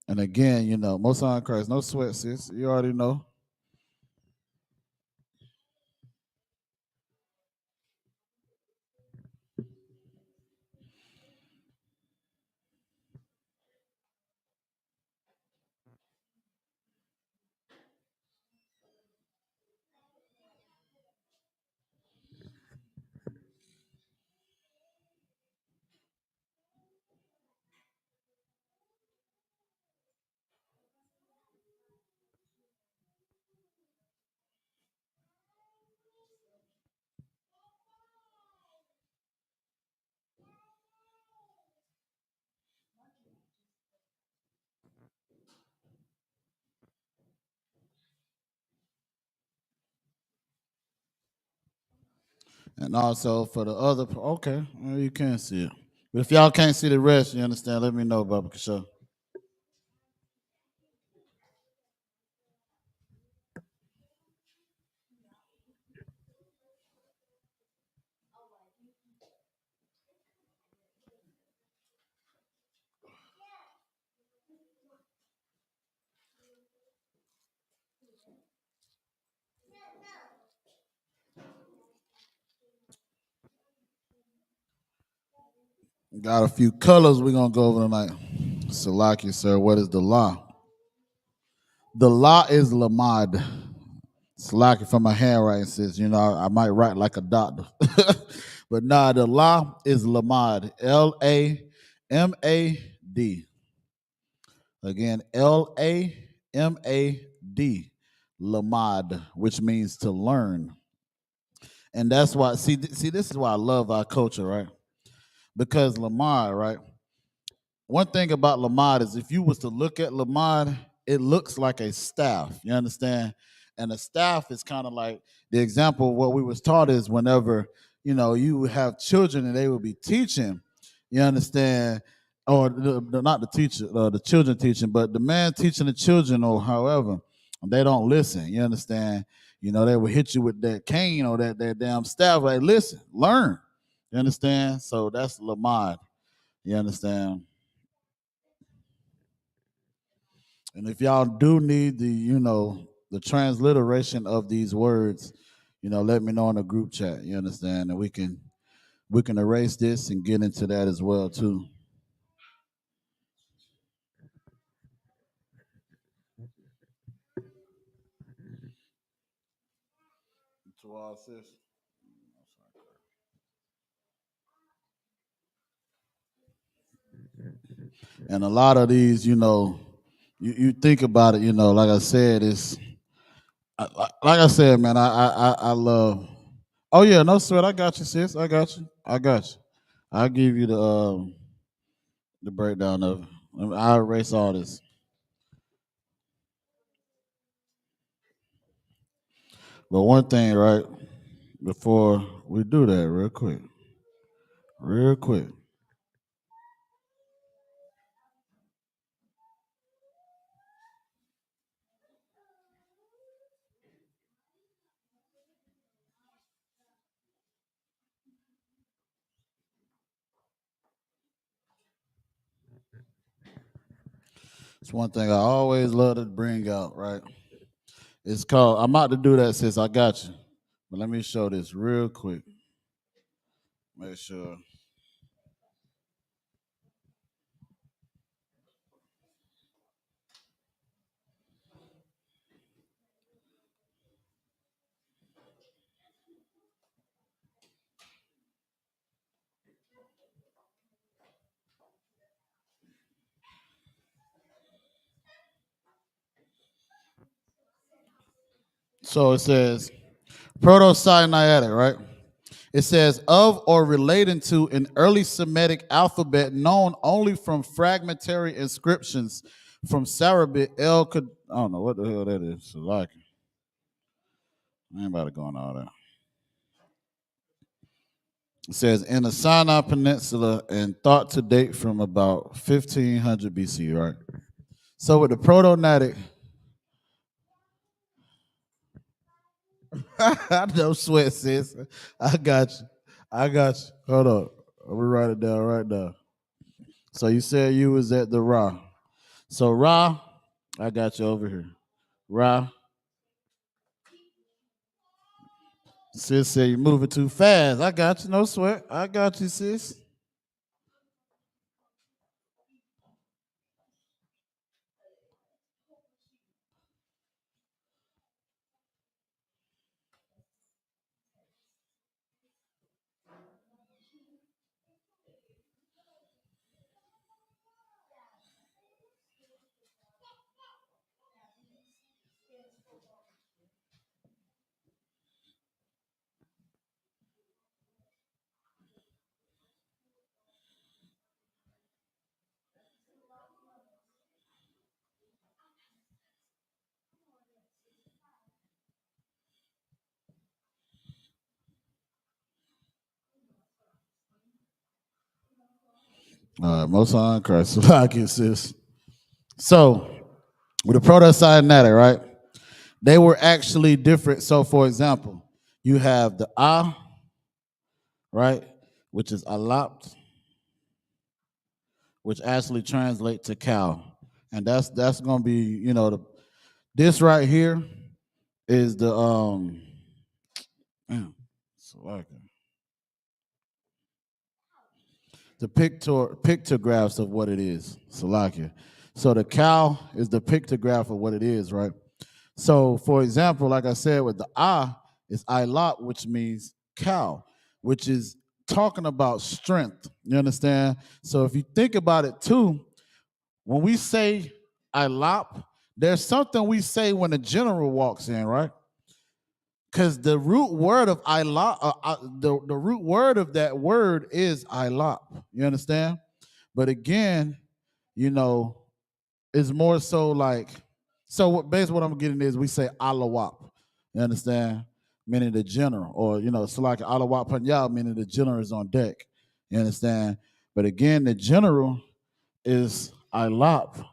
And again, most on Christ, no sweat, sis. You already know. And also for the other, okay, well, you can see it. But if y'all can't see the rest, you understand, let me know, Baba Kasha. Got a few colors we're going to go over tonight. Salaki, sir, what is the law? The law is Lamad. Salaki from my handwriting says, I might write like a doctor. But nah, the law is Lamad. Lamad. Again, Lamad. Lamad, which means to learn. And that's why, see, this is why I love our culture, right? Because Lamad, right? One thing about Lamad is if you was to look at Lamad, it looks like a staff. You understand? And a staff is kind of like the example of what we was taught is whenever, you would have children and they would be teaching, you understand? Or not the teacher, the children teaching, but the man teaching the children or however, they don't listen. You understand? They would hit you with that cane or that damn staff. Like, listen, learn. You understand? So that's Lamad. You understand? And if y'all do need the transliteration of these words, let me know in the group chat. You understand? And we can erase this and get into that as well too. To all sis. And a lot of these, you think about it, like I said, like I said, man, I love. Oh yeah, no sweat. I got you, sis. I got you. I'll give you the breakdown of it. I'll erase all this. But one thing, right, before we do that, real quick. It's one thing I always love to bring out, right? It's called, I'm about to do that, sis. I got you. But let me show this real quick. Make sure. So it says Proto-Sinaitic, right? It says of or relating to an early Semitic alphabet known only from fragmentary inscriptions from Sarabit I don't know what the hell that is. Like, I ain't about to go on all that. It says in the Sinai Peninsula and thought to date from about 1500 BC, right? So with the Proto-Natic, no sweat, sis. I got you. Hold up. I'm gonna write it down right now. So you said you was at the Ra. So Ra, I got you over here. Ra. Sis said you're moving too fast. I got you. No sweat. I got you, sis. All right, most on Christ. Like it, sis. So with the Proto-Sinaitic, right? They were actually different. So for example, you have the right, which is alapt, which actually translates to cow. And that's gonna be, this right here is the man, the pictographs of what it is. Salakia. So the cow is the pictograph of what it is, right? So for example, like I said, with the is ilot, which means cow, which is talking about strength. You understand? So if you think about it too, when we say ilop, there's something we say when a general walks in, right? Because the root word of ilop, the root word of that word is ilop. You understand? But again, you know, it's more so like, so basically what I'm getting is we say alawap. You understand? Meaning the general, or so like alawap panyal, meaning the general is on deck. You understand? But again, the general is ilop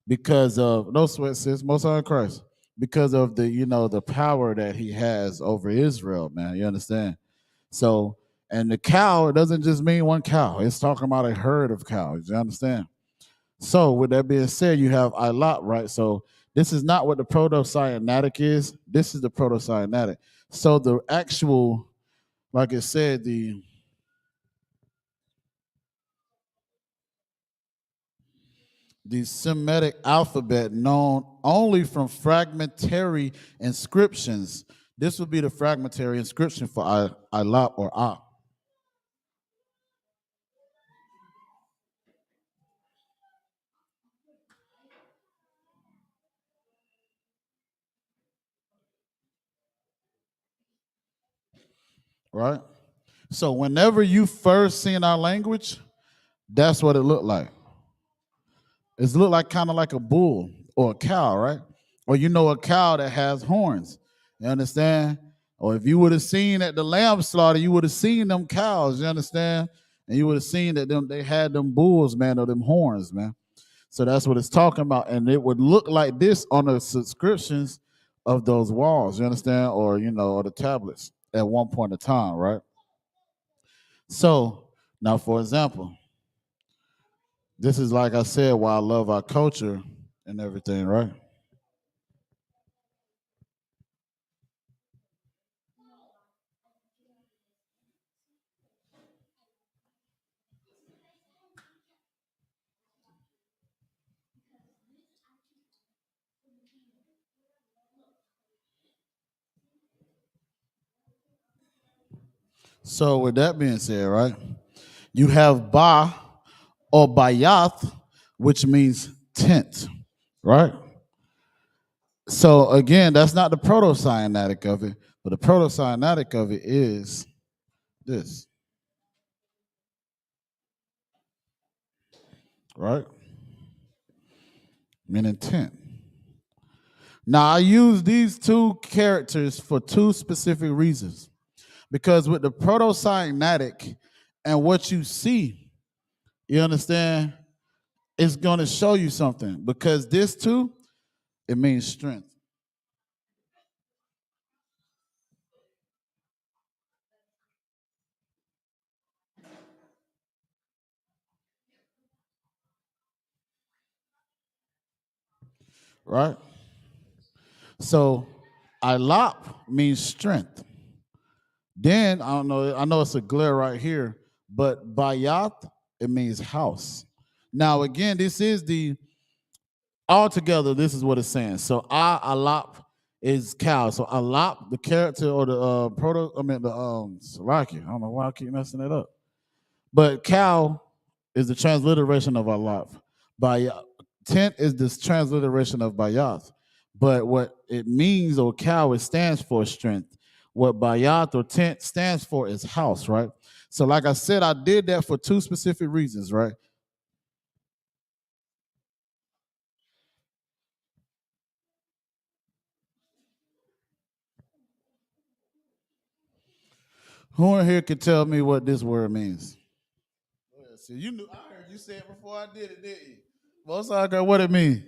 because of no sweat, sis, most high Christ, because of the power that he has over Israel, man. You understand? So, and the cow, it doesn't just mean one cow. It's talking about a herd of cows. You understand? So, with that being said, you have ilot, right? So, this is not what the proto-cyanatic is. This is the proto-cyanatic. So, the actual, like it said, the Semitic alphabet known only from fragmentary inscriptions. This would be the fragmentary inscription for ilot or A. right? So whenever you first seen our language, that's what it looked like. It looked like kind of like a bull or a cow, right? Or a cow that has horns. You understand? Or if you would have seen at the lamb slaughter, you would have seen them cows, you understand? And you would have seen that they had them bulls, man, or them horns, man. So that's what it's talking about. And it would look like this on the subscriptions of those walls, you understand? Or, or the tablets at one point in time, right? So now, for example, this is like I said, why I love our culture and everything, right? So with that being said, right, you have ba or bayath, which means tent, right? So again, that's not the proto-cyanatic of it, but the proto-cyanatic of it is this, right? Meaning tent. Now I use these two characters for two specific reasons. Because with the proto-cyanatic and what you see, you understand, it's going to show you something. Because this too, it means strength. Right? So I.L.O.P. means strength. Then I know it's a glare right here, but Bayat, it means house. Now again, this is the altogether, this is what it's saying. So I.L.O.P. is cow. So I.L.O.P., the character or the Saraki. I don't know why I keep messing it up. But cow is the transliteration of Allah. By tent is this transliteration of bayath. But what it means, or cow, it stands for strength. What bayath or tent stands for is house, right? So, like I said, I did that for two specific reasons, right? Who in here can tell me what this word means? See, you knew. I heard you say it before I did it, didn't you? Most High God, what it mean?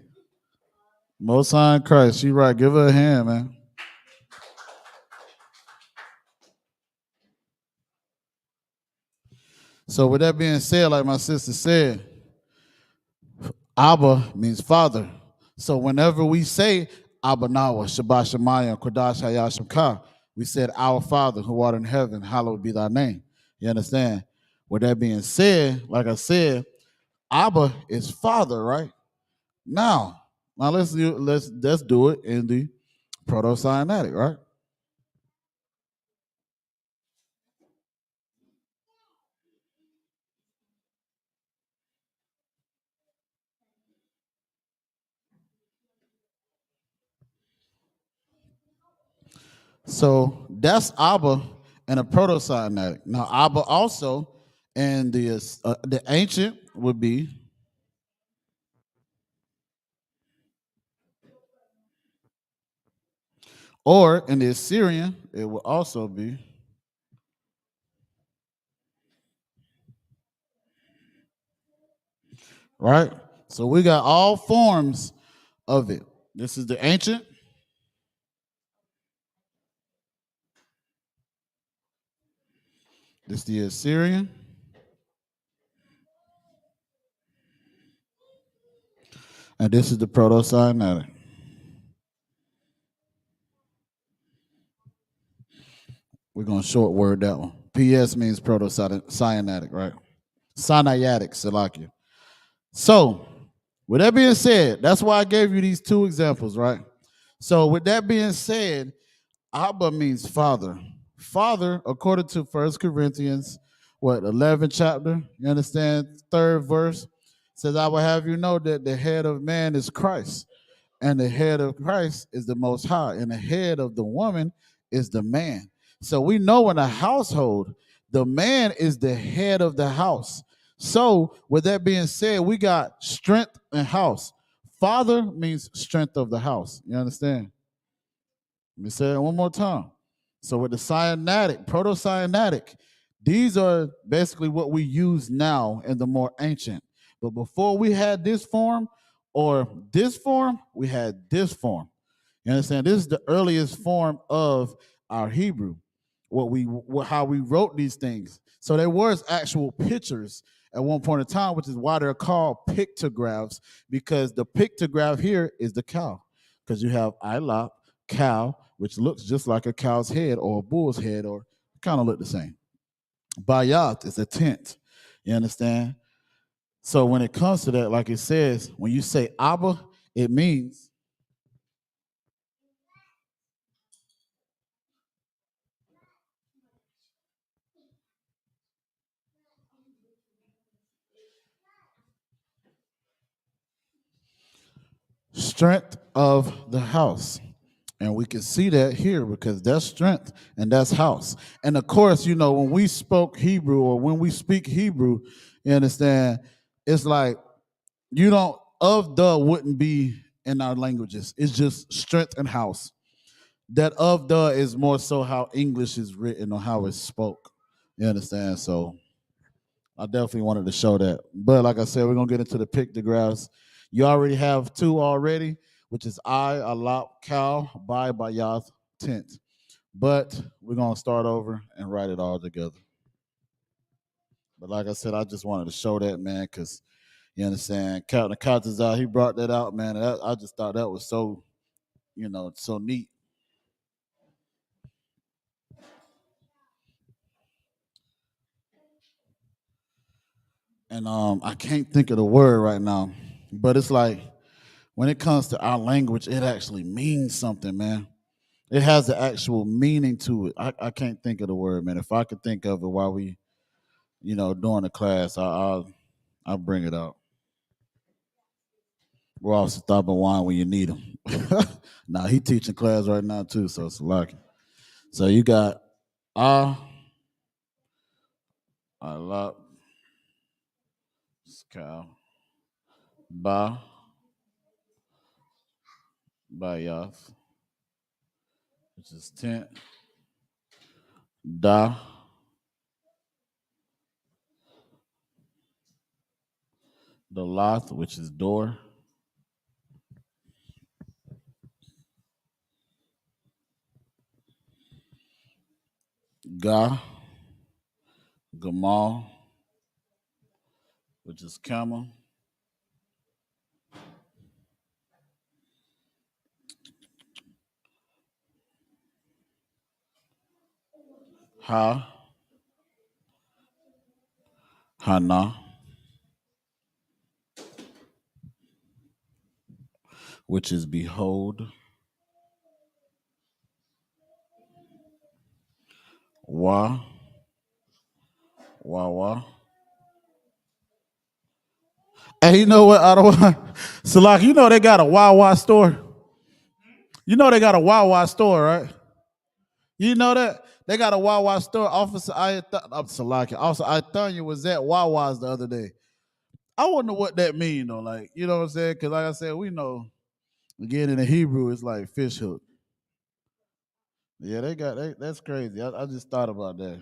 Most High in Christ. She right. Give her a hand, man. So with that being said, like my sister said, Abba means father. So whenever we say Abba Nawa, Shabbat Shemayim, Qadash I.S.U.P.K, we said, Our Father who art in heaven, hallowed be thy name. You understand? With that being said, like I said, Abba is father, right? Now let's do it in the proto-cyanatic, right? So that's Abba and a proto-cyanatic. Now Abba also and the ancient would be, or in the Assyrian it would also be, right? So we got all forms of it. This is the ancient, this is the Assyrian, and this is the proto-cyanatic. We're gonna short word that one. PS means proto-cyanatic, right? Sinaitic, Salakia. So, with that being said, that's why I gave you these two examples, right? So, with that being said, Abba means father. Father, according to 1 Corinthians, 11th chapter, you understand, 3rd verse, says, I will have you know that the head of man is Christ, and the head of Christ is the Most High, and the head of the woman is the man. So we know in a household, the man is the head of the house. So with that being said, we got strength and house. Father means strength of the house. You understand? Let me say it one more time. So with the cyanatic, proto-cyanatic, these are basically what we use now in the more ancient. But before we had this form or this form, we had this form. You understand? This is the earliest form of our Hebrew, how we wrote these things. So there was actual pictures at one point in time, which is why they're called pictographs, because the pictograph here is the cow. Because you have I.L.A.P., cow, which looks just like a cow's head or a bull's head, or kind of look the same. Bayat is a tent. You understand? So when it comes to that, like it says, when you say Abba, it means strength of the house. And we can see that here because that's strength and that's house. And of course, you know, when we spoke Hebrew or when we speak Hebrew, you understand, it's like you don't, of the wouldn't be in our languages. It's just strength and house. That of the is more so how English is written or how it's spoke. You understand? So I definitely wanted to show that. But like I said, we're gonna get into the pictographs. You already have two already, which is I.L.A.P., cow, by Bayath, tent. But we're gonna start over and write it all together. But like I said, I just wanted to show that, man, because you understand, Captain Qadash, he brought that out, man. And I just thought that was so, you know, so neat. And I can't think of the word right now, but it's like when it comes to our language, it actually means something, man. It has the actual meaning to it. I can't think of the word, man. If I could think of it while we, you know, during the class, I'll bring it out. We're also stopping wine when you need them. Now he teaching class right now too, so it's lucky. So you got ah, I love cow, ba, bayath, which is tent, da, the loth, which is door, ga, gamal, which is camel, ha, hana, which is behold, wa, wa. Hey, you know what? I don't want. So, like, you know, they got a Wawa store. You know, they got a Wawa store, right? You know that they got a Wawa store. Officer Salaki, Officer Ithanya was at Wawa's the other day. I wonder what that mean though. Like, you know what I'm saying? Because like I said, we know again in the Hebrew, it's like fish hook. Yeah, that's crazy. I just thought about that.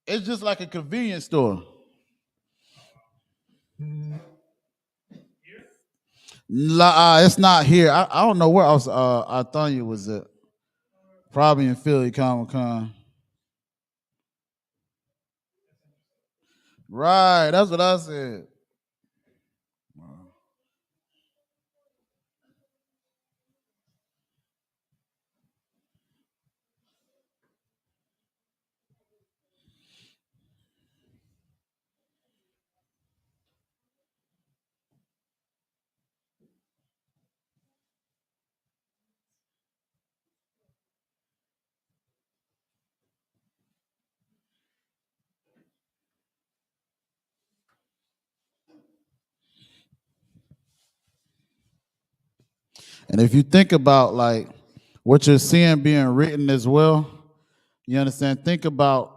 It's just like a convenience store. It's not here. I don't know where else Ithanya was at. Probably in Philly Comic Con. Right, that's what I said. And if you think about like what you're seeing being written as well. You understand? Think about,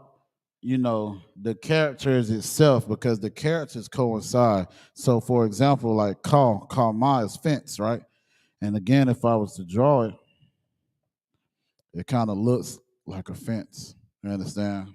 the characters itself, because the characters coincide. So, for example, like Kalma is fence, right? And again, if I was to draw it, it kind of looks like a fence. You understand?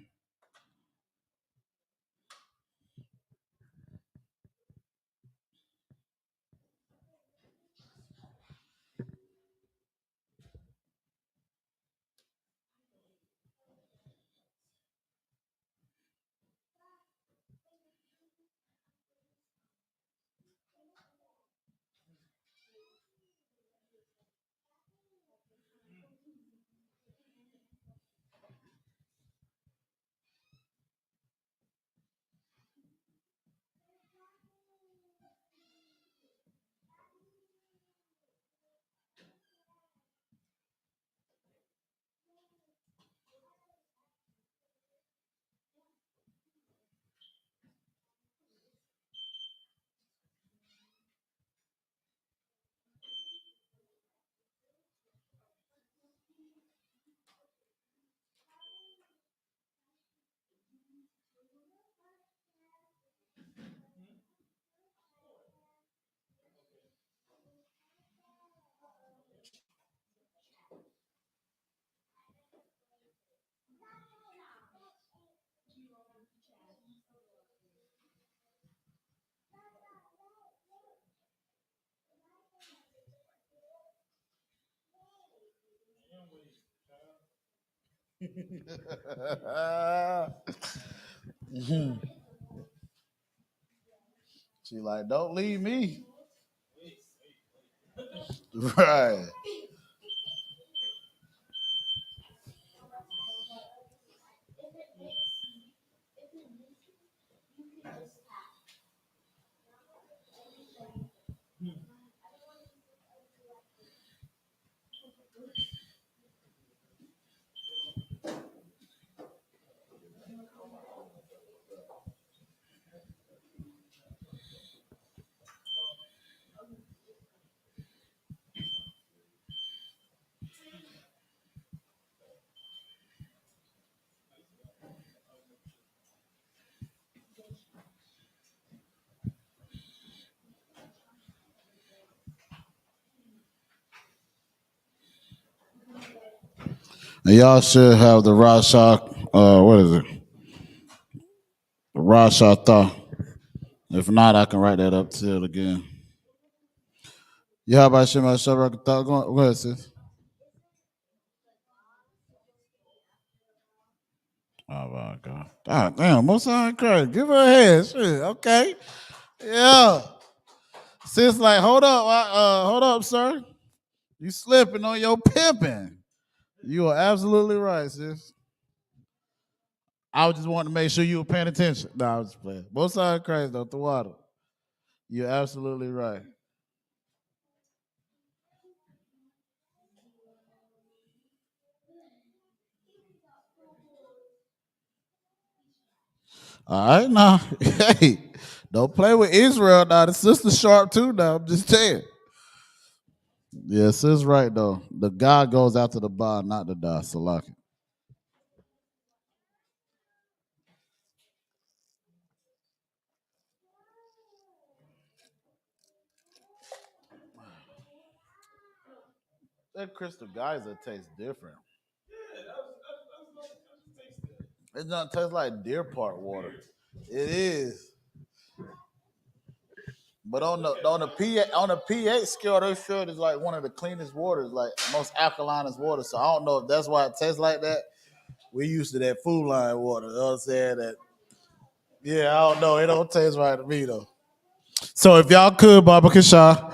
She like, don't leave me. Right. And y'all should have the Rasha, what is it? The Rasha Tha. If not, I can write that up to it again. Yeah, about Shema Shabrak Tha. Go ahead, sis. Oh my God. God damn, most of crazy. Give her a hand. Shit. Okay. Yeah. Sis like, hold up, sir. You slipping on your pimping. You are absolutely right, sis. I was just wanting to make sure you were paying attention. No, I was just playing. Both sides of Christ, though, THAWADAH. You're absolutely right. All right, now. Hey, don't play with Israel now. The sister's sharp too now. I'm just saying. Yes, sis right, though. The God goes after the bar, not the da. Salaki. That Crystal Geyser tastes different. It doesn't taste like Deer Park water. It is. But on the pH scale, they said it's like one of the cleanest waters, like most alkalinest water. So I don't know if that's why it tastes like that. We used to that food line water. You know what I'm saying? That yeah, I don't know. It don't taste right to me though. So if y'all could, Baba Kasha,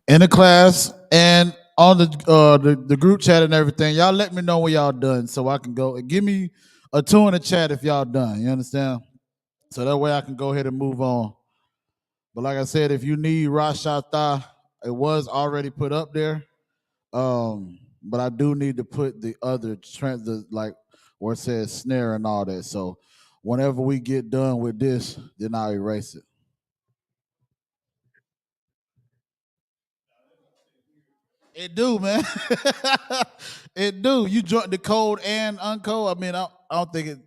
in the class and on the group chat and everything, y'all let me know when y'all done so I can go and give me a two in the chat if y'all done. You understand? So that way I can go ahead and move on. But like I said, if you need Rosh Hashanah, it was already put up there. But I do need to put the other like where it says snare and all that. So whenever we get done with this, then I'll erase it. It do, man. It do. You join the code and uncode. I mean, I don't think it.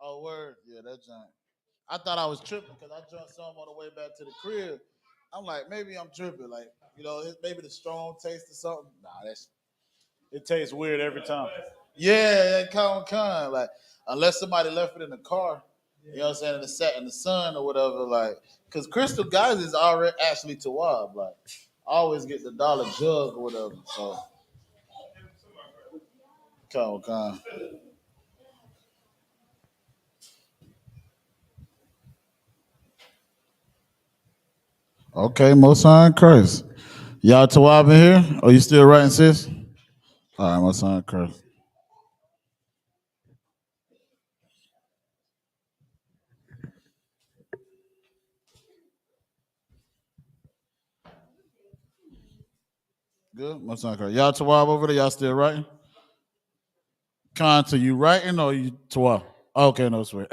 Oh, word. Yeah, that joint. I thought I was tripping because I joined some on the way back to the crib. I'm like, maybe I'm tripping. Like, maybe the strong taste or something. Nah, it tastes weird every time. Yeah, that con. Like, unless somebody left it in the car, you know what I'm saying, and it sat in the sun or whatever. Like, because Crystal Guys is already actually Tawab. Like, I always get the dollar jug or whatever. So, con. Okay, most high Christ. Y'all Tawab in here? Are you still writing, sis? All right, most high Christ. Good, most high Christ. Y'all Tawab over there? Y'all still writing? Con, you writing or you Tawab? Okay, no sweat.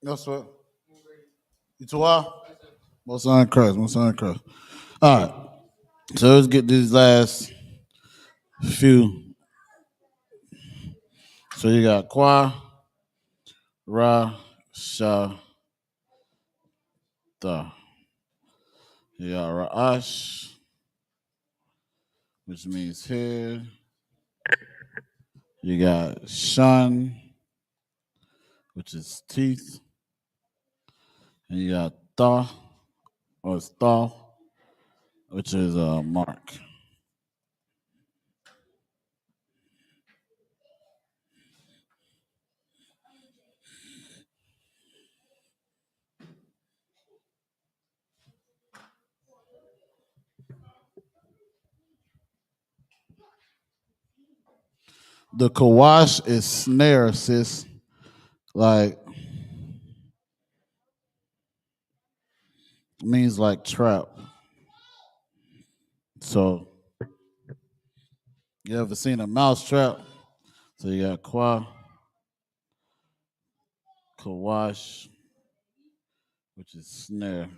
No sweat. You Tawab? Most high Christ. Most high Christ. All right. So let's get these last few. So you got Qua, Ra, Sha, Da. You got Ra'ash, which means head. You got Shan, which is teeth. And you got Tha, or it's Tha, which is a mark. The Kawash is snare, sis. Like, means like trap. So, you ever seen a mouse trap? So you got Qua, Kawash, which is snare.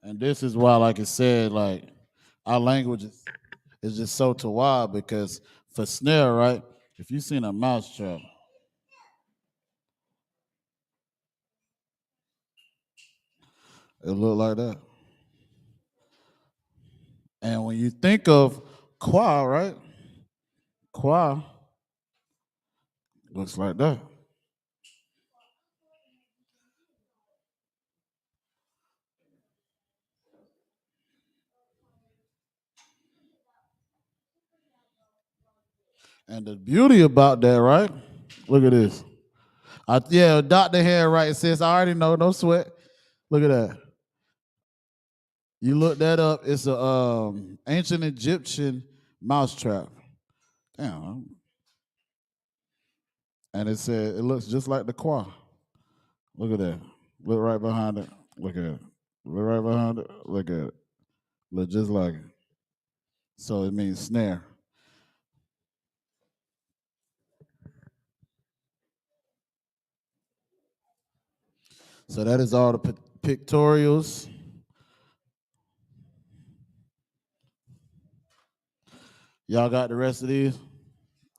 And this is why, like I said, like our language is just so tawab because for snare, right? If you seen a mouse trap, it look like that. And when you think of qua, right? Qua looks like that. And the beauty about that, right? Look at this. Yeah, Dr. Hair, right, sis. I already know, no sweat. Look at that. You look that up. It's a ancient Egyptian mousetrap. Damn. And it said it looks just like the qua. Look at that. Look right behind it. Look at it. Look right behind it. Look at it. Look just like it. So it means snare. So that is all the pictorials. Y'all got the rest of these?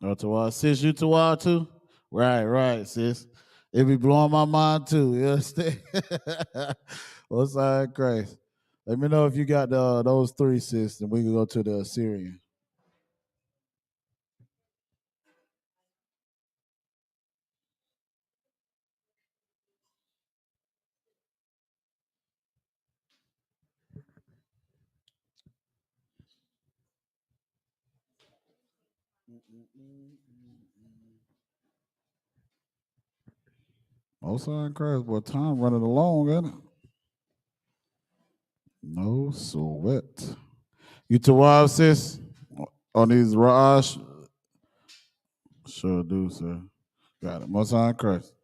Oh, Tawad. Sis, you Tawad too? Right, sis. It be blowing my mind too. You understand? What's that Christ? Let me know if you got those three, sis, and we can go to the Assyrian. Most high Christ, boy, time running along, ain't it? No sweat. You Tawad, sis? On these Raj? Sure do, sir. Got it. Most high Christ.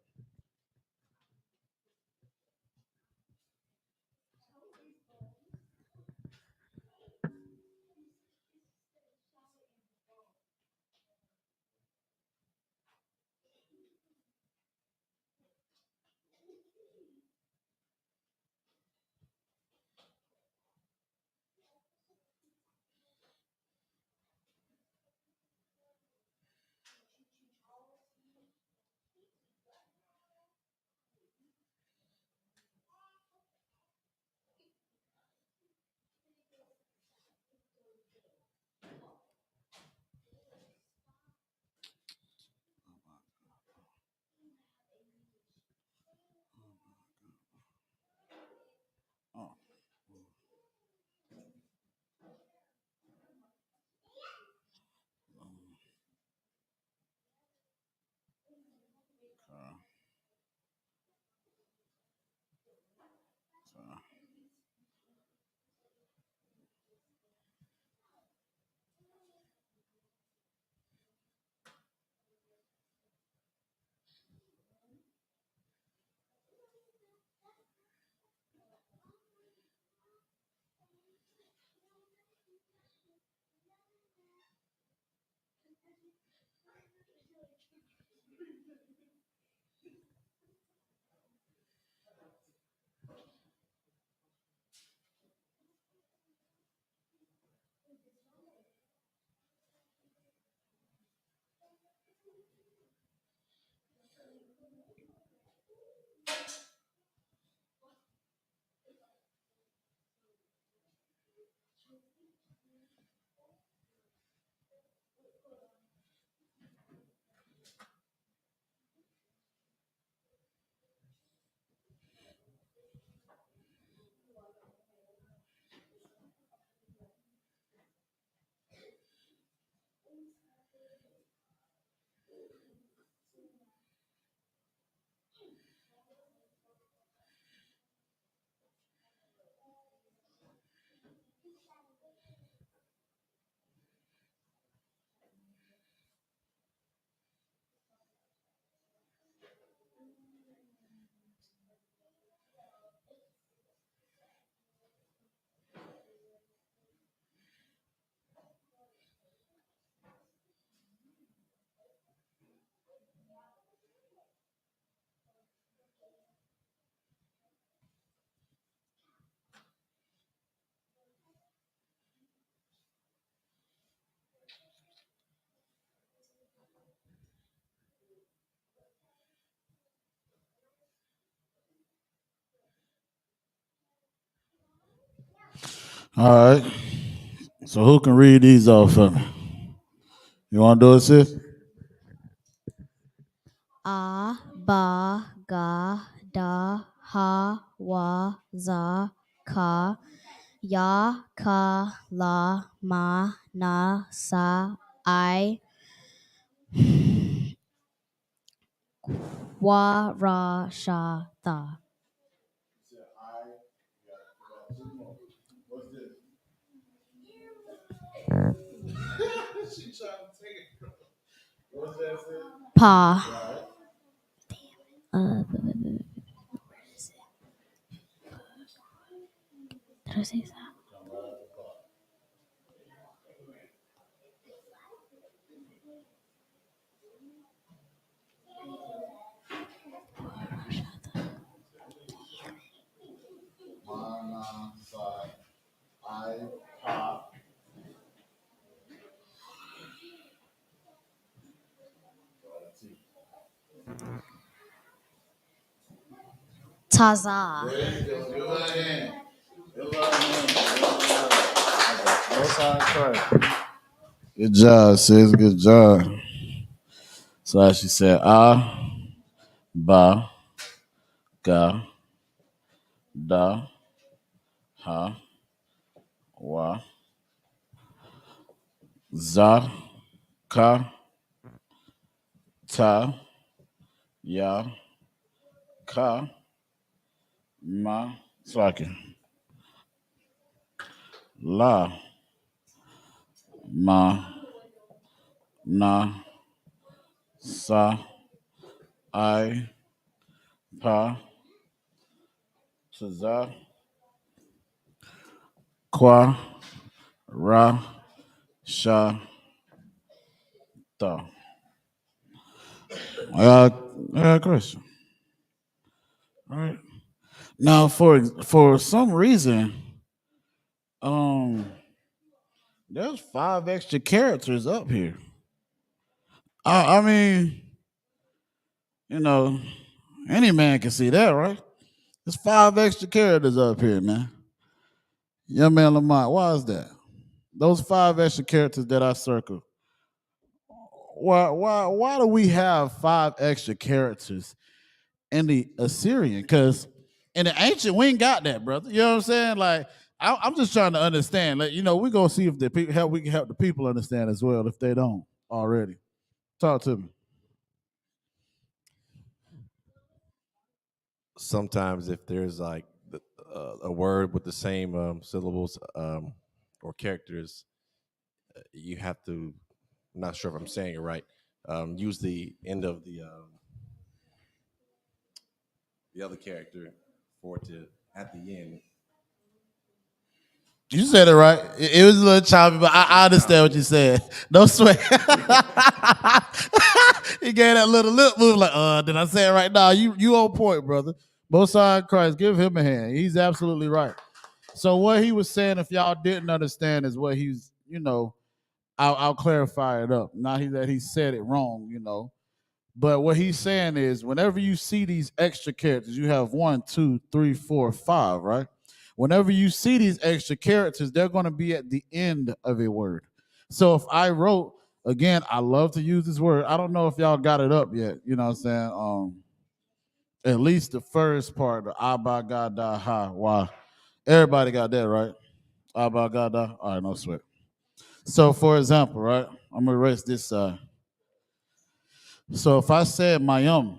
All right. So who can read these off for me? You want to do it, sis? A, ba, ga, da, ha, wa, za, ka, ya, ka, la, ma, na, sa, I, Warashada. Pa. Did I say that? Taza. Good job, sis. Good job. So she said, ba, ga, da, ha, wa, za, ka, ta, ya, ka, ma, slaki, la, ma, na, sa, I, pa, taza, kwa, ra, sha, ta. I got a question. All right. Now, for some reason, there's 5 extra characters up here. I mean, you know, any man can see that, right? There's 5 extra characters up here, man. Young man Lamont, why is that? Those 5 extra characters that I circled. Why do we have 5 extra characters in the Assyrian? Because in the ancient, we ain't got that, brother. You know what I'm saying? Like, I'm just trying to understand. Like, we're gonna see if we can help the people understand as well if they don't already. Talk to me. Sometimes if there's like a word with the same syllables or characters, you have to. I'm not sure if I'm saying it right. Use the end of the other character for it to at the end. You said it right. It was a little choppy, but I understand what you said. No sweat. He gave that little lip move like, did I say it right? Nah, you on point, brother. Most High Christ, give him a hand. He's absolutely right. So what he was saying, if y'all didn't understand, is what he's, I'll clarify it up. Not that he said it wrong, But what he's saying is, whenever you see these extra characters, you have 1, 2, 3, 4, 5, right? Whenever you see these extra characters, they're going to be at the end of a word. So if I wrote, again, I love to use this word. I don't know if y'all got it up yet. You know what I'm saying? At least the first part, the Abba, Gada, Ha, Wa. Everybody got that, right? Abba, Gada. All right, no sweat. So for example, right? I'm going to erase this side. So if I said Mayum,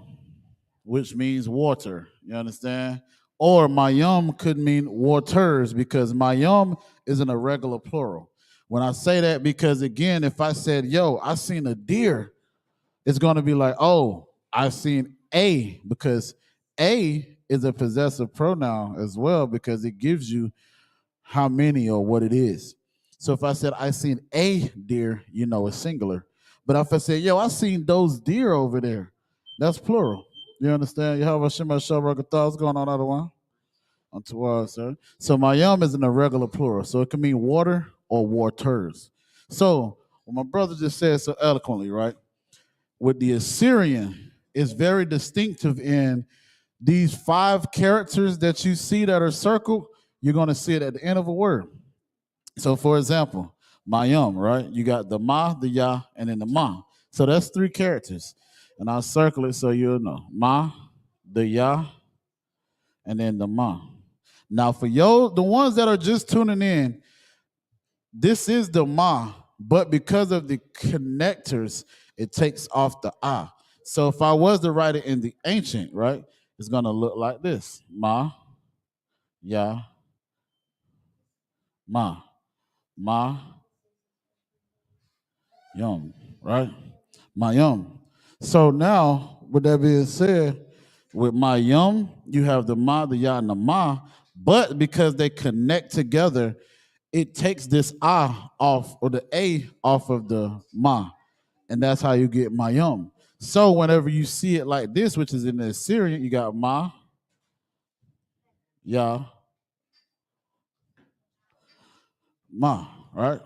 which means water, you understand? Or Mayum could mean waters because Mayum is an irregular plural. When I say that, because again, if I said, yo, I seen a deer, it's going to be like, oh, I seen a, because a is a possessive pronoun as well because it gives you how many or what it is. So if I said I seen a deer, it's singular. But if I say, yo, I seen those deer over there, that's plural. You understand? You have a Shema Shabbat what's going on, other one? On Tawad, sir. So Mayam is an irregular plural. So it can mean water or waters. So what my brother just said so eloquently, right? With the Assyrian, it's very distinctive in these 5 characters that you see that are circled, you're going to see it at the end of a word. So, for example, Mayum, right? You got the Ma, the Ya, and then the Ma. So that's 3 characters. And I'll circle it so you'll know. Ma, the Ya, and then the Ma. Now, for the ones that are just tuning in, this is the Ma, but because of the connectors, It takes off the ah. So if I was to write it in the ancient, right, it's gonna look like this: ma, ya, ma, ma, yum, right? My yum. So now, with that being said, with my yum, you have the ma, the ya, and the ma. But because they connect together, it takes this ah off, or the a off of the ma, and that's how you get my yum. So whenever you see it like this, which is in the Assyrian, you got ma, ya, ma, right?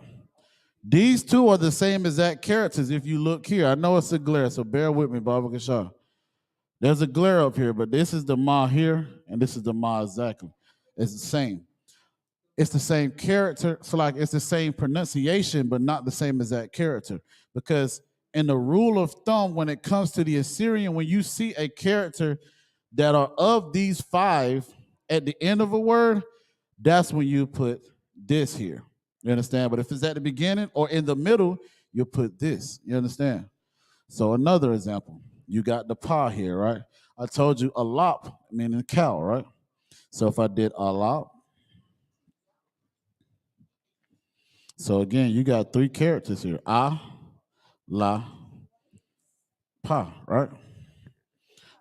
These two are the same exact characters if you look here. I know it's a glare, so bear with me, Baba Kasha. There's a glare up here, but this is the ma here, and this is the ma exactly. It's the same. It's the same character. So like it's the same pronunciation, but not the same exact character. Because in the rule of thumb, when it comes to the Assyrian, when you see a character that are of these five at the end of a word, that's when you put this here. You understand? But if it's at the beginning or in the middle, you put this. You understand? So another example, you got the pa here, right? I told you alop, meaning cow, right? So if I did alop, so again, you got three characters here: a, la, pa, right?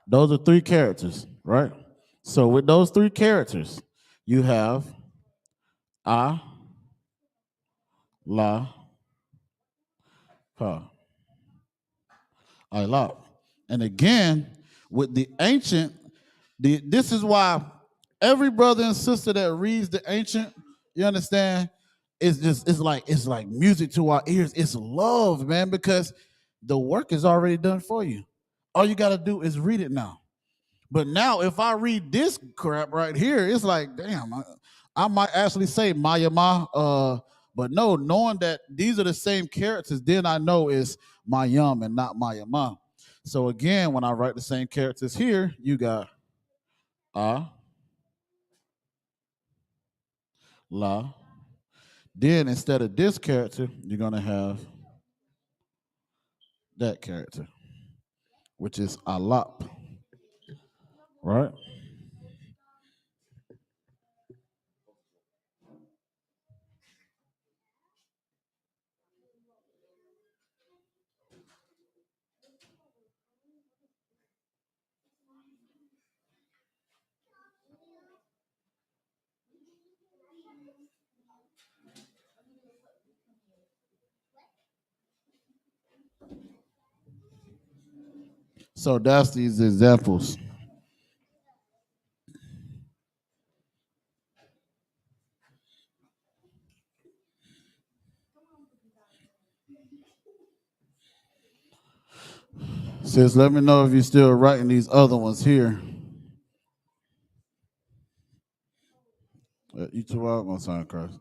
Those are three characters, right? So with those three characters, you have a, la, pa, alop. And again, with the ancient, this is why every brother and sister that reads the ancient, you understand, it's like music to our ears. It's love, man, because the work is already done for you. All you got to do is read it now. But now, if I read this crap right here, it's like, damn, I might actually say Mayama. But no, knowing that these are the same characters, then I know it's Mayam and not Mayama. So again, when I write the same characters here, you got la. Then instead of this character, you're gonna have that character, which is alap, right? So that's these examples. Sis, let me know if you're still writing these other ones here. You two out, my son, Christ.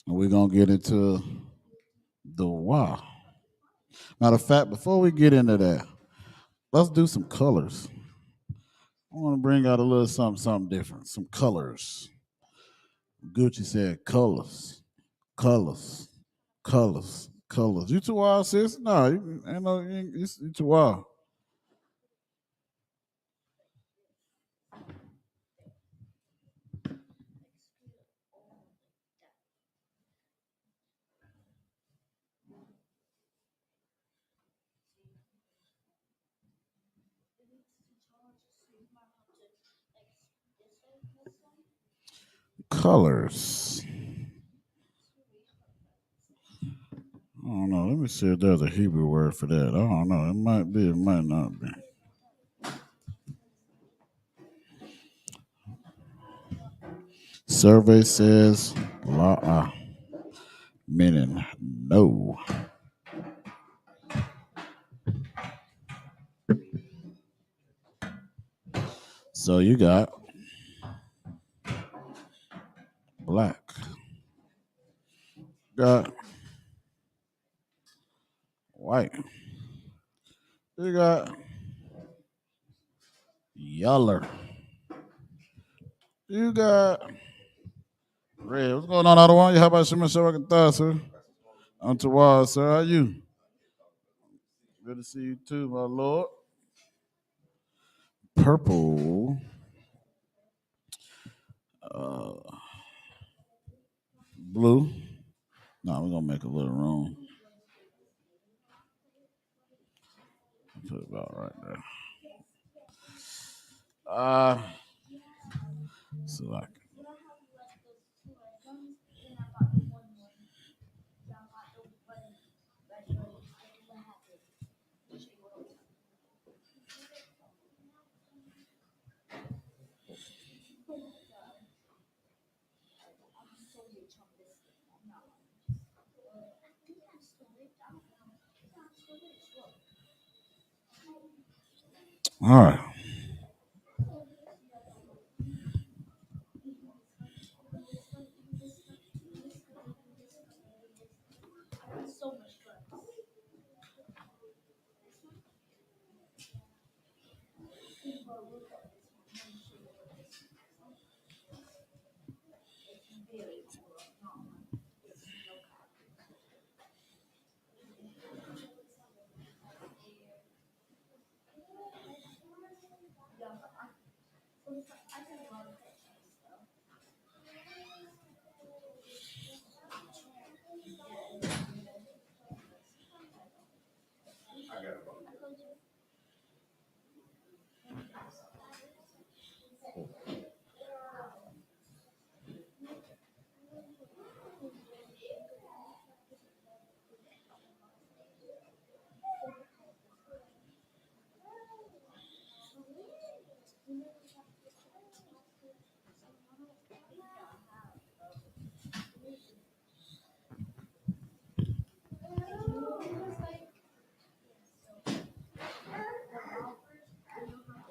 And we're gonna get into the why. Matter of fact, before we get into that, let's do some colors. I want to bring out a little something different. Some colors. Gucci said colors, colors, colors, colors. You too wild, sis? No, you ain't no. You too wild. Colors. I don't know. Let me see if there's a Hebrew word for that. I don't know. It might be. It might not be. Survey says la, meaning no. So you got black. Got white. You got yeller. You got Red, what's going on, Lashawan? How about Shema Shabbat, sir? I'm THAWADAH, sir. How you? Good to see you too, my lord. Purple. Blue. No, we're gonna make a little room. Put it about right there. So like, all right.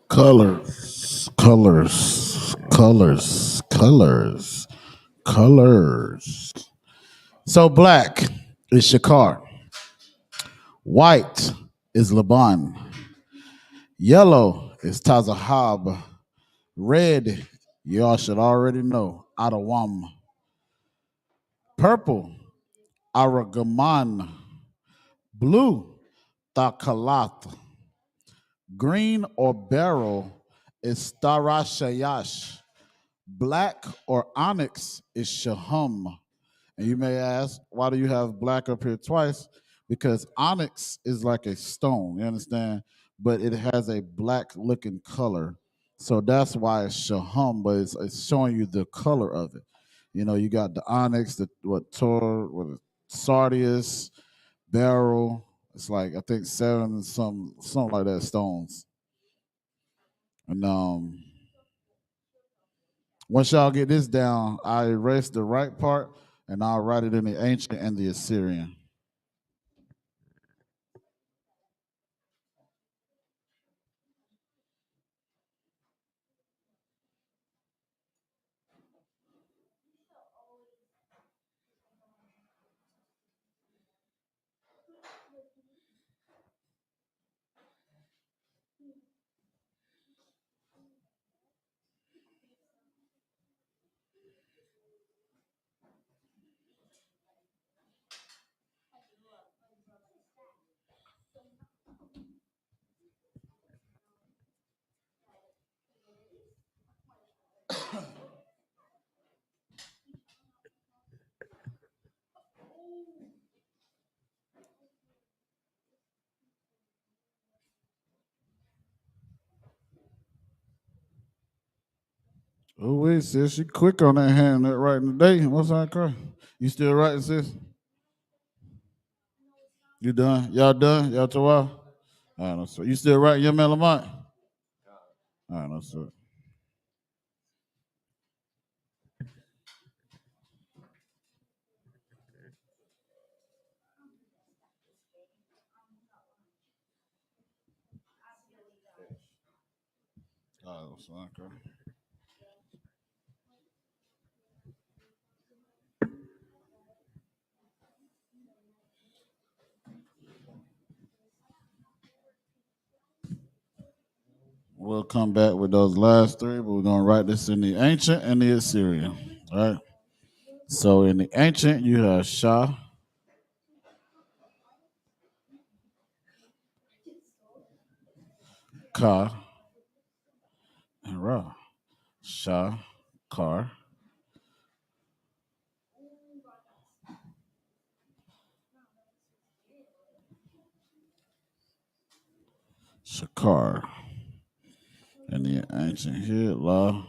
Colors, colors, colors, colors, colors. So black is Shakar. White is Laban. Yellow is Tazahab. Red, y'all should already know, Adawam. Purple, Aragaman. Blue, Takalat. Green or beryl is Starashayash. Black or onyx is Shahum. And you may ask, why do you have black up here twice? Because onyx is like a stone, you understand? But it has a black looking color. So that's why it's Shahum, but it's showing you the color of it. You know, you got the onyx, the sardius, beryl. It's like I think seven something like that stones. And once y'all get this down, I erase the right part and I'll write it in the ancient and the Assyrian. Oh wait, sis, she quick on that hand, that writing today. What's that cry? You still writing, sis? You done? Y'all done? Y'all too well? I don't know, sir. You still writing your man Lamont? I don't know, sir. Oh, so okay. We'll come back with those last three, but we're gonna write this in the ancient and the Assyrian. All right. So in the ancient, you have Shah, Ka, and Ra. Shah, Kar, Shakar. In the ancient here, La.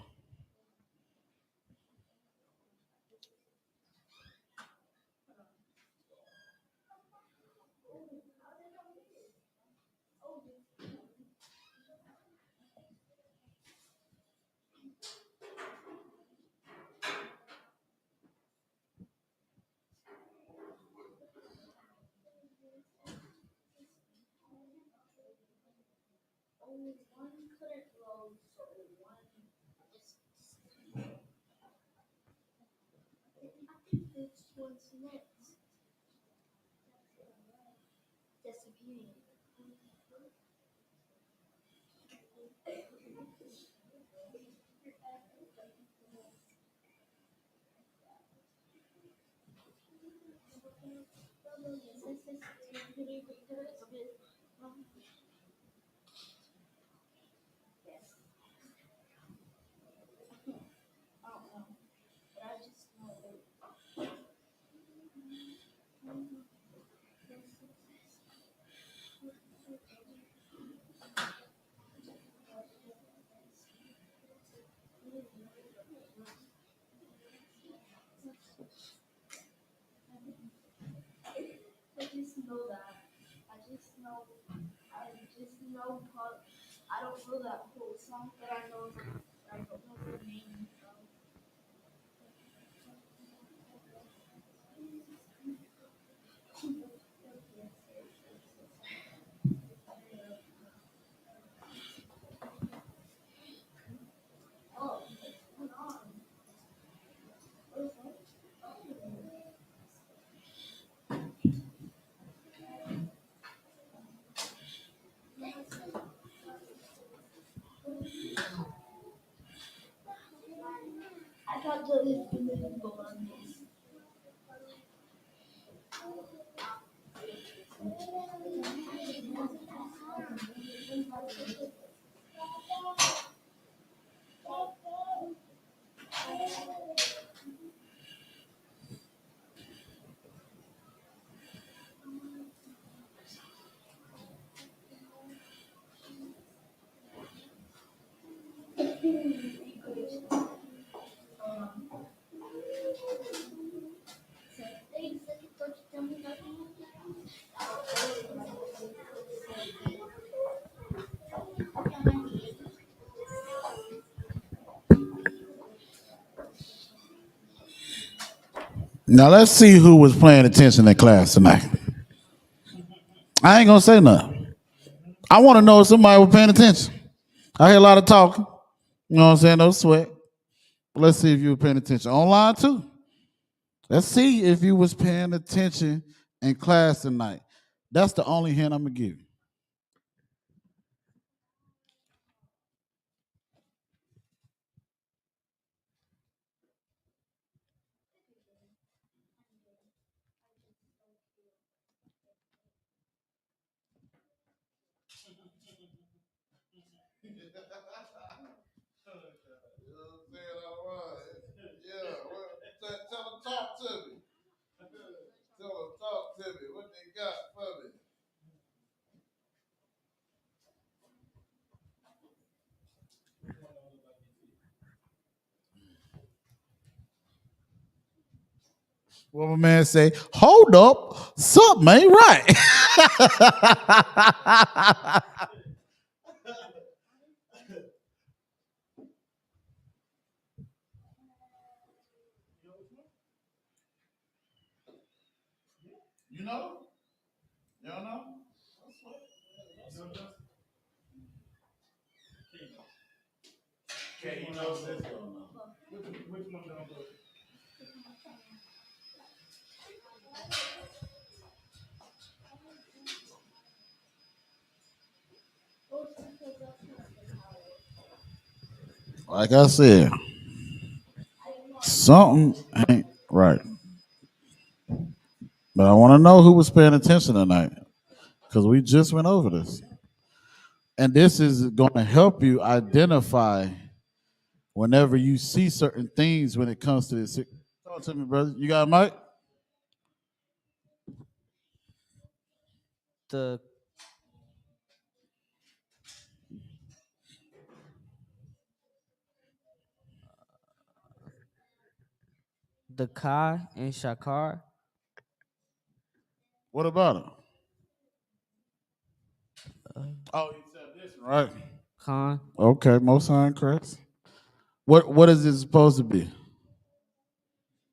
Now let's see who was paying attention in class tonight. I ain't gonna say nothing. I want to know if somebody was paying attention. I hear a lot of talking. You know what I'm saying? No sweat. But let's see if you were paying attention. Online too. Let's see if you was paying attention in class tonight. That's the only hint I'm gonna give you. Tell them talk to me. Tell them talk to me. What they got for me? What my man say? Hold up, something ain't right. You know? You don't know? Okay, you know this. Which one don't go? Like I said, something ain't right. Right. But I want to know who was paying attention tonight because we just went over this. And this is going to help you identify whenever you see certain things when it comes to this. Talk to me, brother. You got a mic? The Ka and Shakar. What about it? Oh, you said this, right? Khan. Okay, Most High in Christ. What is it supposed to be?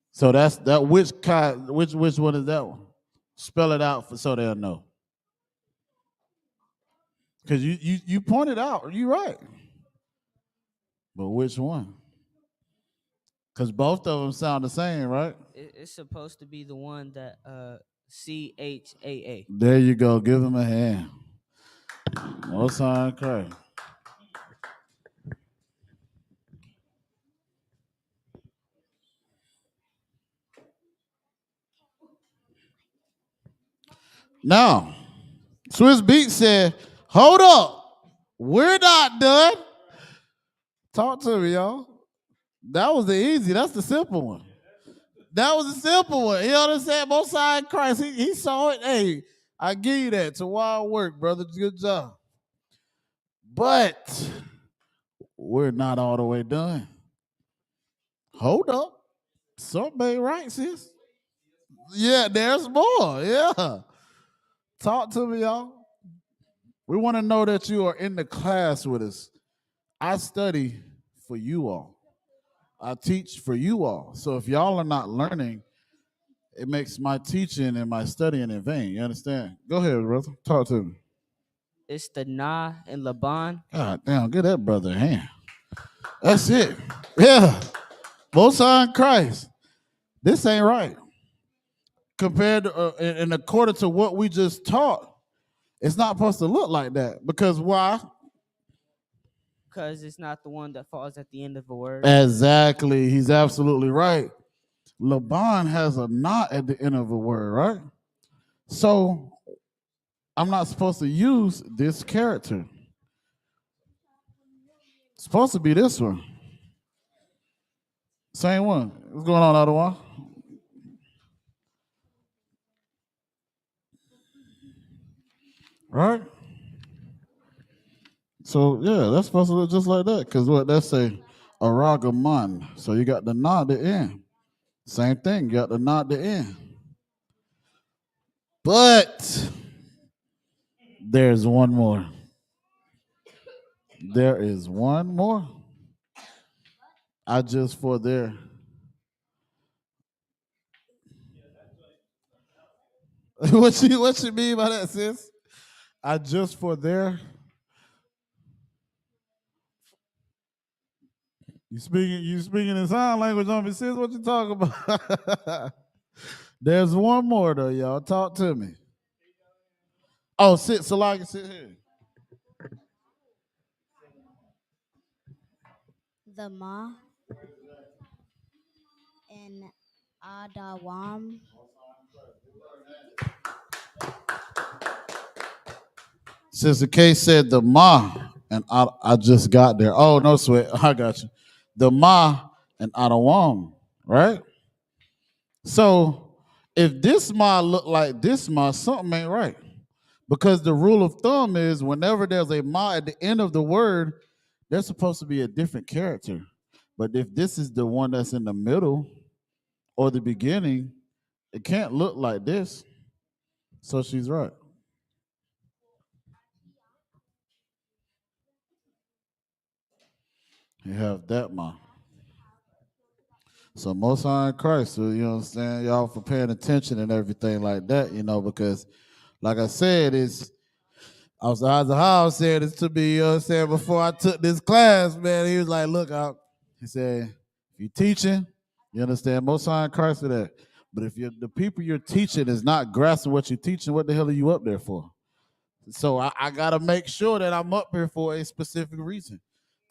So that's that. Which kind? Which one is that one? Spell it out so they'll know. Because you pointed out, you're right. But which one? Because both of them sound the same, right? It's supposed to be the one that CHAA. There you go. Give him a hand. Most High in Christ. Now, Swiss Beat said, hold up. We're not done. Talk to me, y'all. That was the easy. That's the simple one. That was the simple one. You know what I'm saying? Most High in Christ. He saw it. Hey, I give you that. It's a wild work, brother. Good job. But we're not all the way done. Hold up. Something ain't right, sis. Yeah, there's more. Yeah. Talk to me, y'all. We want to know that you are in the class with us. I study for you all. I teach for you all. So if y'all are not learning, it makes my teaching and my studying in vain. You understand? Go ahead, brother. Talk to me. It's the Na and Laban. God damn, give that brother a hand. That's it. Yeah. Most High in Christ. This ain't right. Compared to, and according to what we just taught, it's not supposed to look like that. Because why? Because it's not the one that falls at the end of a word. Exactly. He's absolutely right. Laban has a knot at the end of a word, right? So I'm not supposed to use this character. It's supposed to be this one. Same one. What's going on, Ottawa? Right? So yeah, that's supposed to look just like that. Because what that say? Aragaman. So you got the knot at the end. Same thing, you got the knot at the end. But there's one more. There is one more. I just for there. what you mean by that, sis? I just for there. You speaking in sign language on me, sis? What you talking about? There's one more though, y'all. Talk to me. Oh, sit so I can sit here. The Ma and Adawam. Sister K said the Ma, and I just got there. Oh, no sweat. I got you. The Ma and Adawam, right? So if this Ma look like this Ma, something ain't right. Because the rule of thumb is whenever there's a Ma at the end of the word, there's supposed to be a different character. But if this is the one that's in the middle or the beginning, it can't look like this. So she's right. You have that Ma. So Most High in Christ, so you know what I'm saying? Y'all for paying attention and everything like that, because like I said, I said this to me, before I took this class, man. He was like, look, he said, if you're teaching, you understand, Most High in Christ for that. But if the people you're teaching is not grasping what you're teaching, what the hell are you up there for? So I gotta make sure that I'm up here for a specific reason.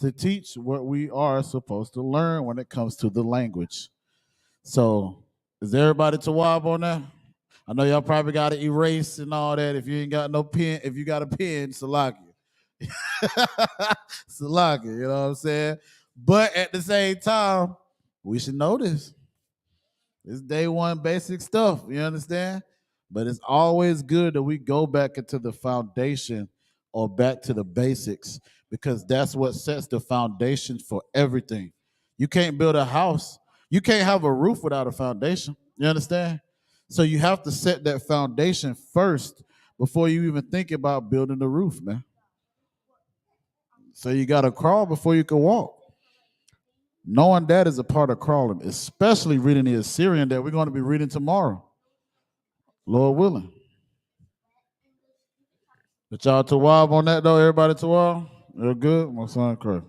To teach what we are supposed to learn when it comes to the language. So Is everybody Tawab on that? I know y'all probably got to erase and all that. If you ain't got no pen, if you got a pen, Salaki. Salaki, you know what I'm saying? But at the same time, we should know this. It's day one basic stuff, you understand? But it's always good that we go back into the foundation or back to the basics because that's what sets the foundation for everything. You can't build a house. You can't have a roof without a foundation. You understand? So you have to set that foundation first before you even think about building the roof, man. So you got to crawl before you can walk. Knowing that is a part of crawling, especially reading the Assyrian that we're going to be reading tomorrow, Lord willing. But y'all Tawab on that though? Everybody Tawab? You're good? My son Craig.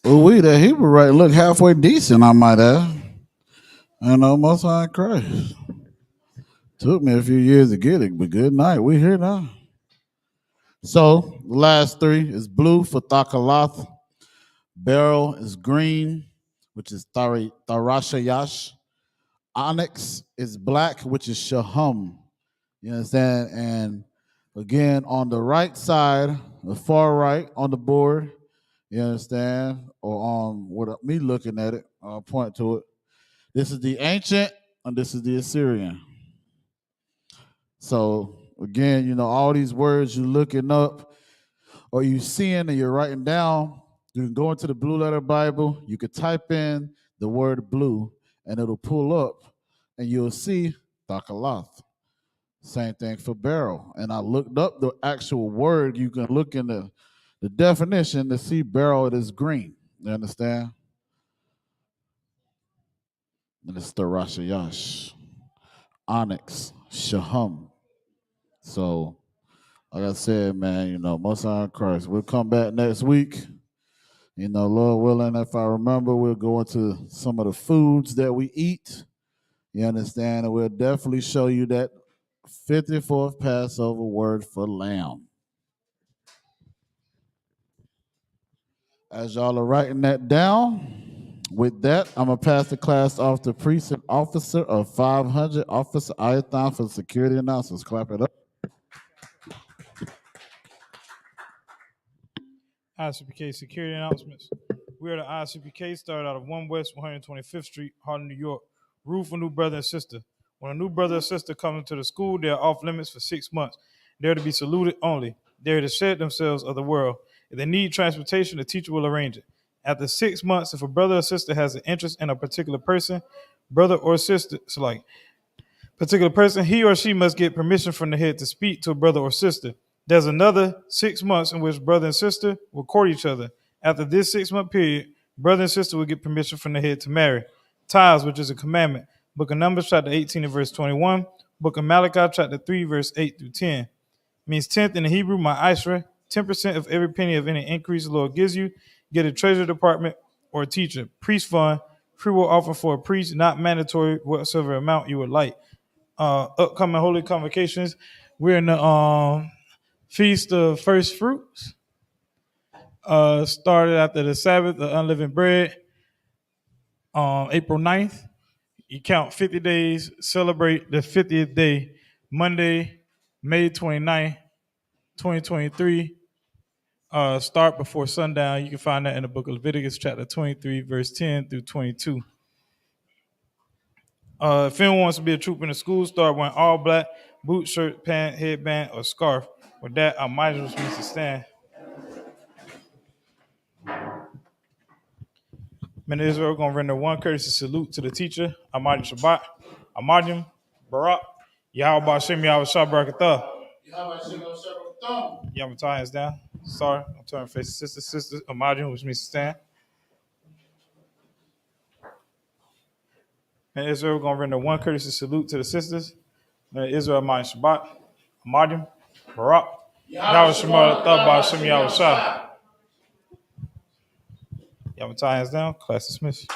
Well, that Hebrew right look halfway decent, I might add. I know most high Christ. Took me a few years to get it, but good night. We here now. So the last three is blue for Thakalath. Beryl is green, which is Tharashayash. Onyx is black, which is Shahum. You understand? And again, on the right side, the far right on the board, you understand? Or on what me looking at it, I'll point to it. This is the ancient, and this is the Assyrian. So again, you know, all these words you're looking up or you seeing and you're writing down, you can go into the Blue Letter Bible, you could type in the word blue, and it'll pull up, and you'll see Thakalath. Same thing for barrel. And I looked up the actual word. You can look in the definition to see barrel, it is green. You understand? And it's the Rashayash, onyx, shaham. So, like I said, man, you know, most high in Christ. We'll come back next week. You know, Lord willing, if I remember, we'll go into some of the foods that we eat. You understand? And we'll definitely show you that 54th Passover word for lamb. As y'all are writing that down, with that, I'm going to pass the class off to Precinct Officer of 500, Officer Ayathon for security announcements. Clap it up. I.S.U.P.K security announcements. We are the I.S.U.P.K, started out of 1 West 125th Street, Harlem, New York. Rule for new brother and sister. When a new brother or sister comes into the school, they are off limits for 6 months. They are to be saluted only. They are to shed themselves of the world. If they need transportation, the teacher will arrange it. After 6 months, if a brother or sister has an interest in a particular person, brother or sister, he or she must get permission from the head to speak to a brother or sister. There's another 6 months in which brother and sister will court each other. After this 6-month period, brother and sister will get permission from the head to marry. Tithes, which is a commandment. Book of Numbers, chapter 18 and verse 21. Book of Malachi, chapter 3, verse 8 through 10. Means tenth in the Hebrew, ma'asra, 10% of every penny of any increase the Lord gives you. Get a treasury department or a teacher. Priest fund, free will offer for a priest, not mandatory whatsoever amount you would like. Upcoming holy convocations. We're in the Feast of First Fruits. Started after the Sabbath of Unleavened Bread, April 9th. You count 50 days, celebrate the 50th day, Monday, May 29th, 2023. Start before sundown. You can find that in the book of Leviticus, chapter 23, verse 10 through 22. If anyone wants to be a troop in the school, start wearing all black, boot, shirt, pant, headband, or scarf. With that, our modulus means to stand. Men of Israel, we're going to render one courtesy salute to the teacher, Ahmadi Shabbat, Ahmadim, Barak, Yahweh Bashem, Yahweh Shabbarakatah. Yahweh tie hands down. Sorry, I'm turning face to sister, Ahmadim, which means to stand. Men of Israel, we're going to render one courtesy salute to the sisters. Men of Israel, Ahmadi Shabbat, Ahmadim, Barak, Yahweh Shabbarakatah, Bashem, Yahweh Shah. Yahweh tie hands down. Class dismissed.